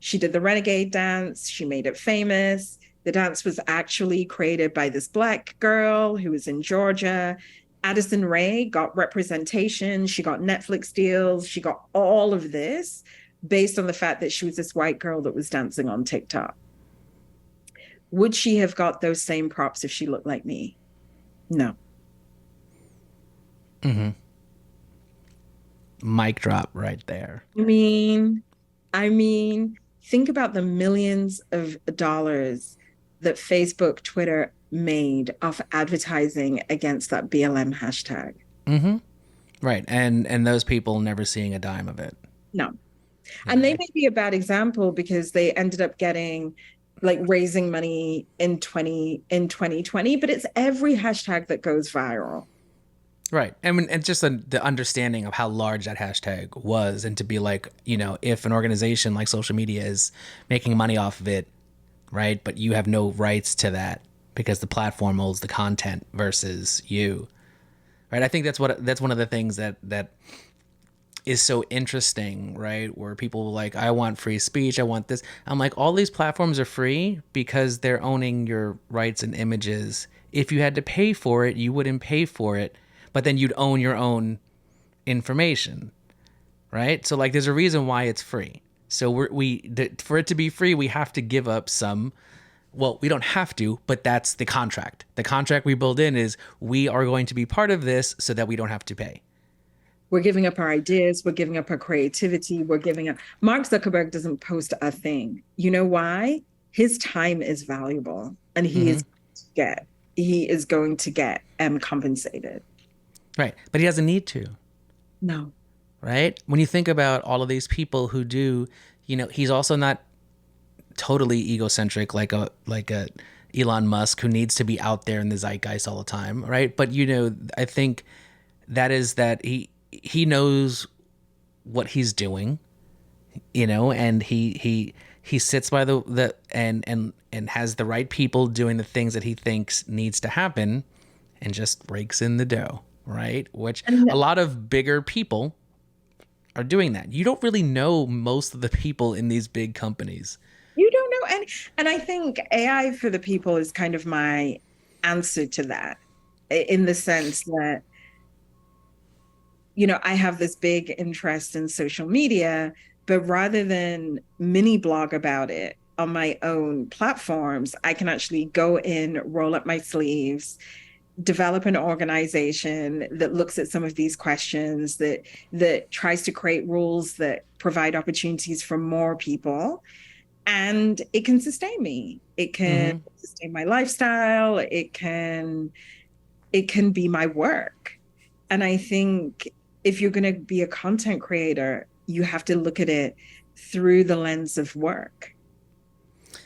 She did the Renegade dance, she made it famous. The dance was actually created by this Black girl who was in Georgia. Addison Rae got representation, she got Netflix deals, she got all of this based on the fact that she was this white girl that was dancing on TikTok. Would she have got those same props if she looked like me? No. Mm-hmm. Mic drop right there. I mean, think about the millions of dollars that Facebook, Twitter made off advertising against that BLM hashtag. Mm-hmm. Right. And those people never seeing a dime of it. No. And they may be a bad example because they ended up getting like raising money in 2020, but it's every hashtag that goes viral. Right. And just the understanding of how large that hashtag was, and to be like, if an organization like social media is making money off of it, right, but you have no rights to that because the platform owns the content versus you, right? I think that's one of the things that is so interesting, right? Where people are like, I want free speech, I want this. I'm like, all these platforms are free because they're owning your rights and images. If you had to pay for it, you wouldn't pay for it, but then you'd own your own information, right? So like, there's a reason why it's free. So for it to be free, we have to give up some. Well, we don't have to, but that's the contract. The contract we build in is we are going to be part of this so that we don't have to pay. We're giving up our ideas. We're giving up our creativity. We're giving up. Mark Zuckerberg doesn't post a thing. You know why? His time is valuable, and Mm-hmm. he is going to get compensated. Right. But he doesn't need to. No. Right? When you think about all of these people who do, he's also not totally egocentric like a Elon Musk who needs to be out there in the zeitgeist all the time, right? But I think that he knows what he's doing, and he sits by the and has the right people doing the things that he thinks needs to happen, and just rakes in the dough, right? Which a lot of bigger people are doing that. You don't really know most of the people in these big companies. You don't know. And I think AI for the people is kind of my answer to that, in the sense that, I have this big interest in social media, but rather than mini blog about it on my own platforms, I can actually go in, roll up my sleeves, develop an organization that looks at some of these questions, that tries to create rules that provide opportunities for more people, and it can sustain me. It can sustain my lifestyle. It can be my work. And I think if you're going to be a content creator, you have to look at it through the lens of work.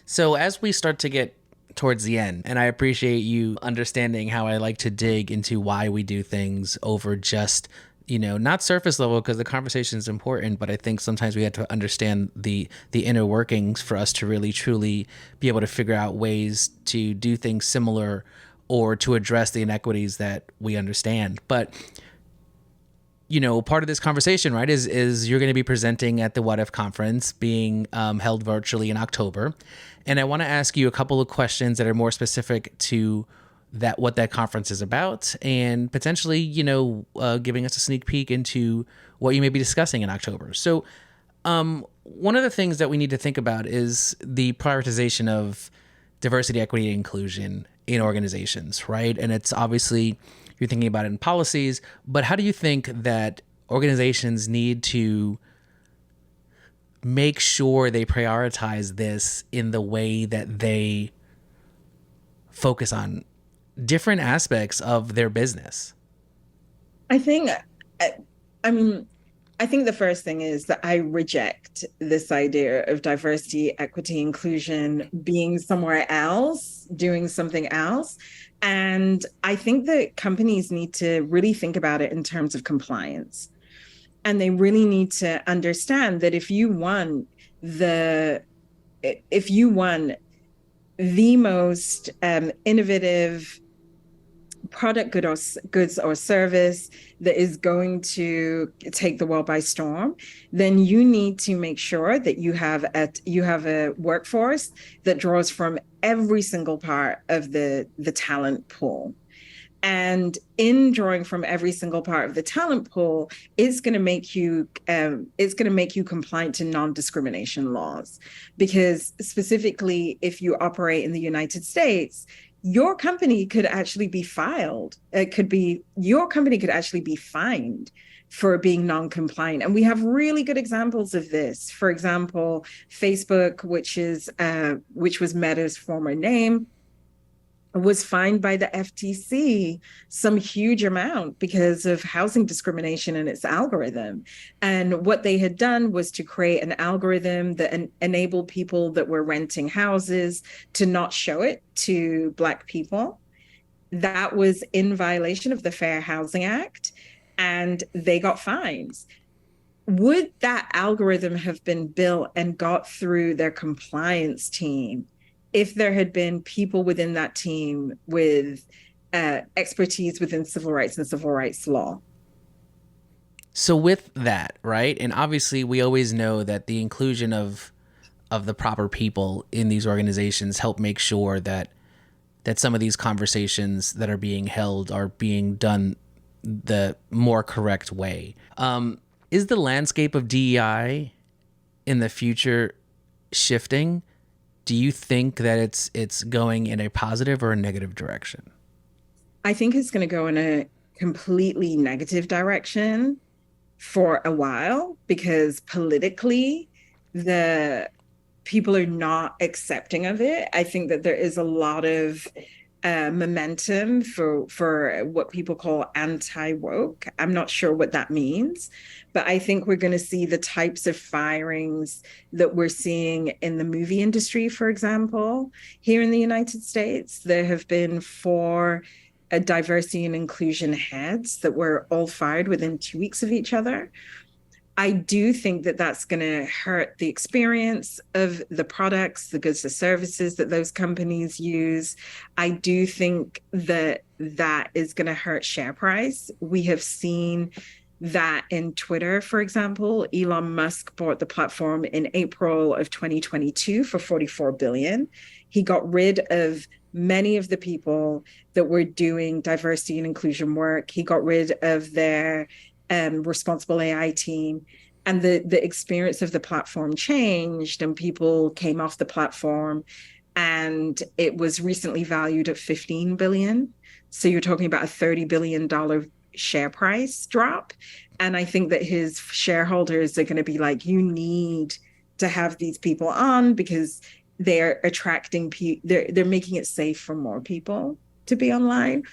So as we start to get towards the end, and I appreciate you understanding how I like to dig into why we do things over just, not surface level, because the conversation is important, but I think sometimes we have to understand the inner workings for us to really truly be able to figure out ways to do things similar or to address the inequities that we understand. But part of this conversation, right, is you're going to be presenting at the What If conference being held virtually in October. And I want to ask you a couple of questions that are more specific to what that conference is about, and potentially, giving us a sneak peek into what you may be discussing in October. So one of the things that we need to think about is the prioritization of diversity, equity, and inclusion in organizations, right? And it's obviously, you're thinking about it in policies, but how do you think that organizations need to make sure they prioritize this in the way that they focus on different aspects of their business? I think, I mean, I think the first thing is that I reject this idea of diversity, equity, inclusion being somewhere else, doing something else. And I think that companies need to really think about it in terms of compliance. And they really need to understand that the if you want the most innovative product goods or service that is going to take the world by storm, then you need to make sure that you have a workforce that draws from every single part of the talent pool. And in drawing from every single part of the talent pool, it's going to make you compliant to non-discrimination laws. Because specifically, if you operate in the United States, your company could actually be filed. Your company could actually be fined for being non-compliant. And we have really good examples of this. For example, Facebook, which was Meta's former name, was fined by the FTC some huge amount because of housing discrimination in its algorithm. And what they had done was to create an algorithm that enabled people that were renting houses to not show it to Black people. That was in violation of the Fair Housing Act, and they got fines. Would that algorithm have been built and got through their compliance team if there had been people within that team with expertise within civil rights and civil rights law? So with that, right? And obviously we always know that the inclusion of the proper people in these organizations help make sure that some of these conversations that are being held are being done the more correct way. Is the landscape of DEI in the future shifting? Do you think that it's going in a positive or a negative direction? I think it's going to go in a completely negative direction for a while, because politically, the people are not accepting of it. I think that there is a lot of momentum for what people call anti-woke. I'm not sure what that means, but I think we're going to see the types of firings that we're seeing in the movie industry, for example, here in the United States. There have been 4 diversity and inclusion heads that were all fired within 2 weeks of each other. I do think that that's going to hurt the experience of the products, the goods, the services that those companies use. I do think that that is going to hurt share price. We have seen that in Twitter, for example. Elon Musk bought the platform in April of 2022 for $44 billion. He got rid of many of the people that were doing diversity and inclusion work. He got rid of their responsible AI team, and the experience of the platform changed, and people came off the platform, and it was recently valued at $15 billion. So you're talking about a $30 billion share price drop. And I think that his shareholders are going to be like, you need to have these people on, because they're attracting they're making it safe for more people to be online.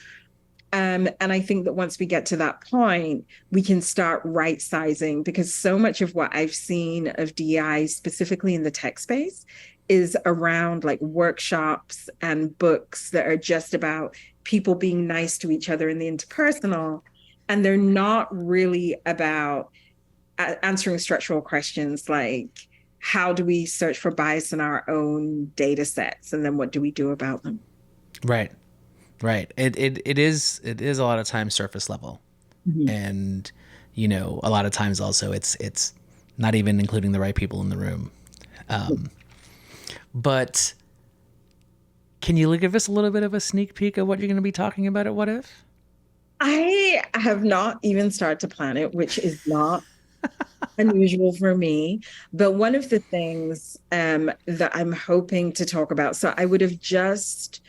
And I think that once we get to that point, we can start right sizing, because so much of what I've seen of DEI, specifically in the tech space, is around like workshops and books that are just about people being nice to each other in the interpersonal. And they're not really about answering structural questions like, how do we search for bias in our own data sets? And then what do we do about them? Right. Right. It is a lot of times surface level. Mm-hmm. And, a lot of times also it's not even including the right people in the room. But can you give us a little bit of a sneak peek of what you're going to be talking about at What If? I have not even started to plan it, which is not unusual for me. But one of the things that I'm hoping to talk about, so I would have just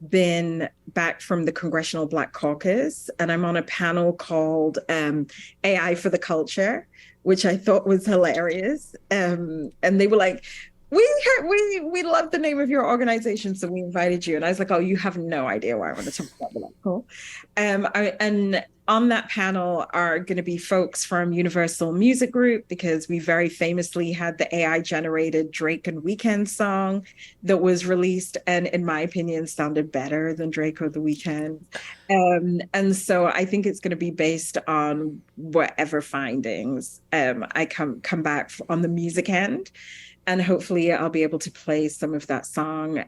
been back from the Congressional Black Caucus, and I'm on a panel called AI for the Culture, which I thought was hilarious. And they were like, we love the name of your organization, so we invited you. And I was like, oh, you have no idea why I want to talk about Black Hole. And on that panel are going to be folks from Universal Music Group, because we very famously had the AI generated Drake and Weeknd song that was released, and in my opinion, sounded better than Drake or The Weeknd. And so I think it's going to be based on whatever findings I come back on the music end. And hopefully I'll be able to play some of that song.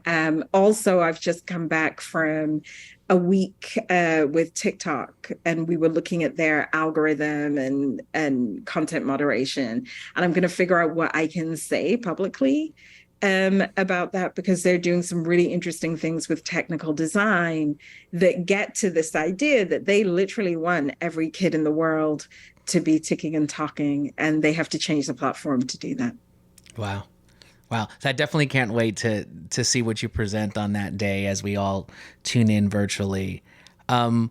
Also, I've just come back from a week with TikTok, and we were looking at their algorithm and content moderation. And I'm going to figure out what I can say publicly about that, because they're doing some really interesting things with technical design that get to this idea that they literally want every kid in the world to be ticking and talking, and they have to change the platform to do that. Wow. Wow. So I definitely can't wait to see what you present on that day as we all tune in virtually. And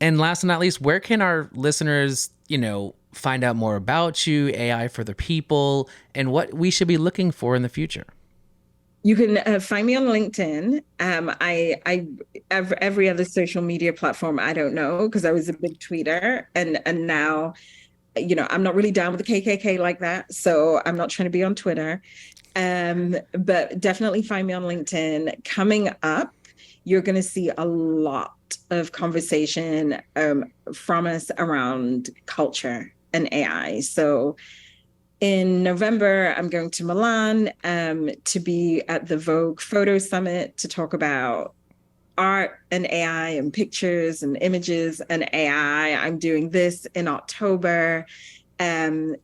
last but not least, where can our listeners, find out more about you, AI for the people, and what we should be looking for in the future? You can find me on LinkedIn. I every other social media platform, I don't know, because I was a big tweeter, and now, I'm not really down with the KKK like that, so I'm not trying to be on Twitter. But definitely find me on LinkedIn. Coming up, you're going to see a lot of conversation from us around culture and AI. So in November, I'm going to Milan to be at the Vogue Photo Summit to talk about art and AI and pictures and images and AI. I'm doing this in October. And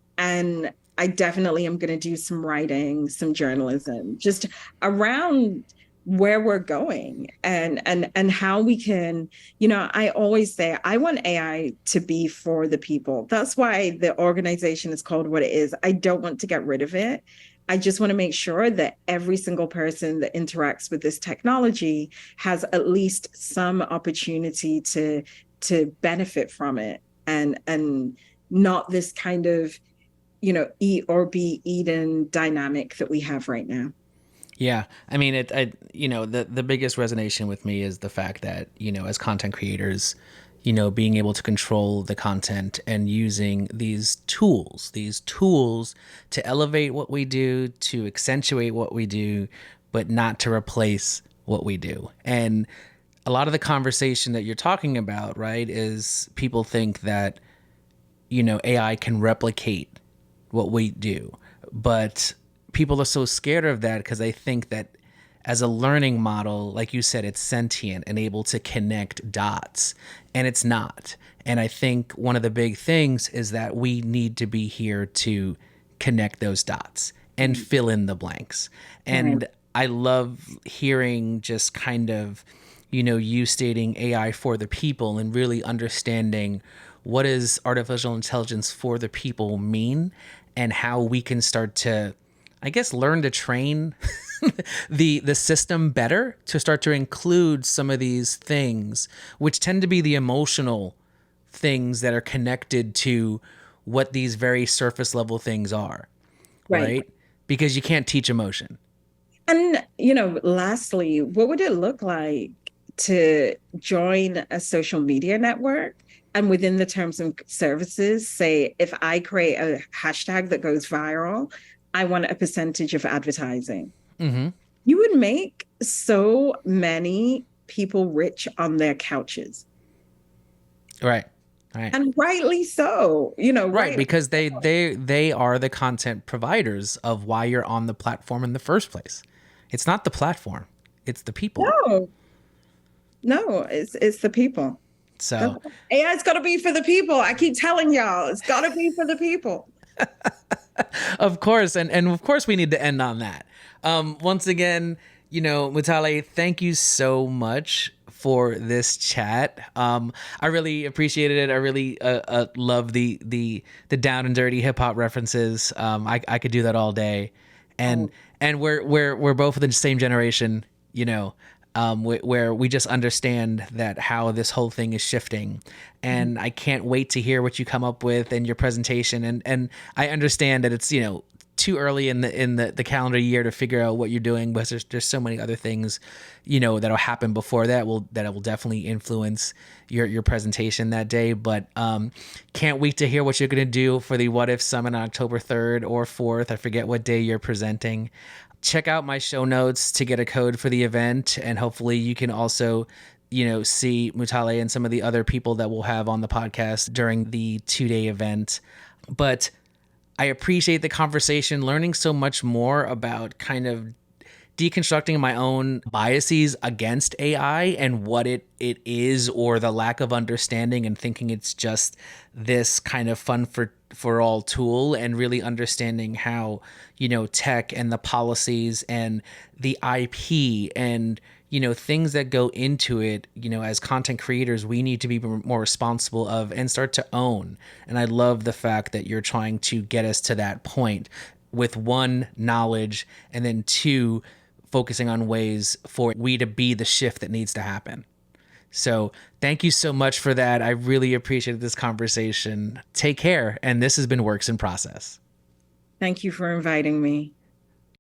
I definitely am going to do some writing, some journalism, just around where we're going and how we can, I always say I want AI to be for the people. That's why the organization is called what it is. I don't want to get rid of it. I just want to make sure that every single person that interacts with this technology has at least some opportunity to benefit from it, and not this kind of eat or be eaten dynamic that we have right now. Yeah. I mean, the biggest resonation with me is the fact that, as content creators, being able to control the content and using these tools to elevate what we do, to accentuate what we do, but not to replace what we do. And a lot of the conversation that you're talking about, right, is people think that, AI can replicate what we do, but people are so scared of that because they think that as a learning model, like you said, it's sentient and able to connect dots, and it's not. And I think one of the big things is that we need to be here to connect those dots and fill in the blanks. And I love hearing just kind of, you stating AI for the people and really understanding what does artificial intelligence for the people mean, and how we can start to, I guess, learn to train the system better to start to include some of these things, which tend to be the emotional things that are connected to what these very surface level things are, right? Because you can't teach emotion. And, lastly, what would it look like to join a social media network and within the terms and services say, if I create a hashtag that goes viral, I want a percentage of advertising. Mm-hmm. You would make so many people rich on their couches. Right. And rightly so, right, because they are the content providers of why you're on the platform in the first place. It's not the platform, it's the people. No, it's the people. So AI's got to be for the people. I keep telling y'all, it's got to be for the people. Of course. And of course we need to end on that. Once again, Mutale, thank you so much for this chat. I really appreciated it. I really love the down and dirty hip hop references. I could do that all day. And we're both of the same generation, where we just understand that how this whole thing is shifting. And I can't wait to hear what you come up with in your presentation. And I understand that it's, 2 too early in the calendar year to figure out what you're doing, but there's so many other things, that'll happen before that will definitely influence your presentation that day. But can't wait to hear what you're gonna do for the What If Summit on October 3rd or 4th. I forget what day you're presenting. Check out my show notes to get a code for the event, and hopefully you can also see Mutale and some of the other people that we'll have on the podcast during the 2-day event. But I appreciate the conversation, learning so much more about kind of deconstructing my own biases against AI and what it is, or the lack of understanding and thinking it's just this kind of fun for all tool, and really understanding how, tech and the policies and the IP and, things that go into it, as content creators, we need to be more responsible of and start to own. And I love the fact that you're trying to get us to that point with, one, knowledge, and then two, focusing on ways for we to be the shift that needs to happen. So thank you so much for that. I really appreciated this conversation. Take care. And this has been Works in Process. Thank you for inviting me.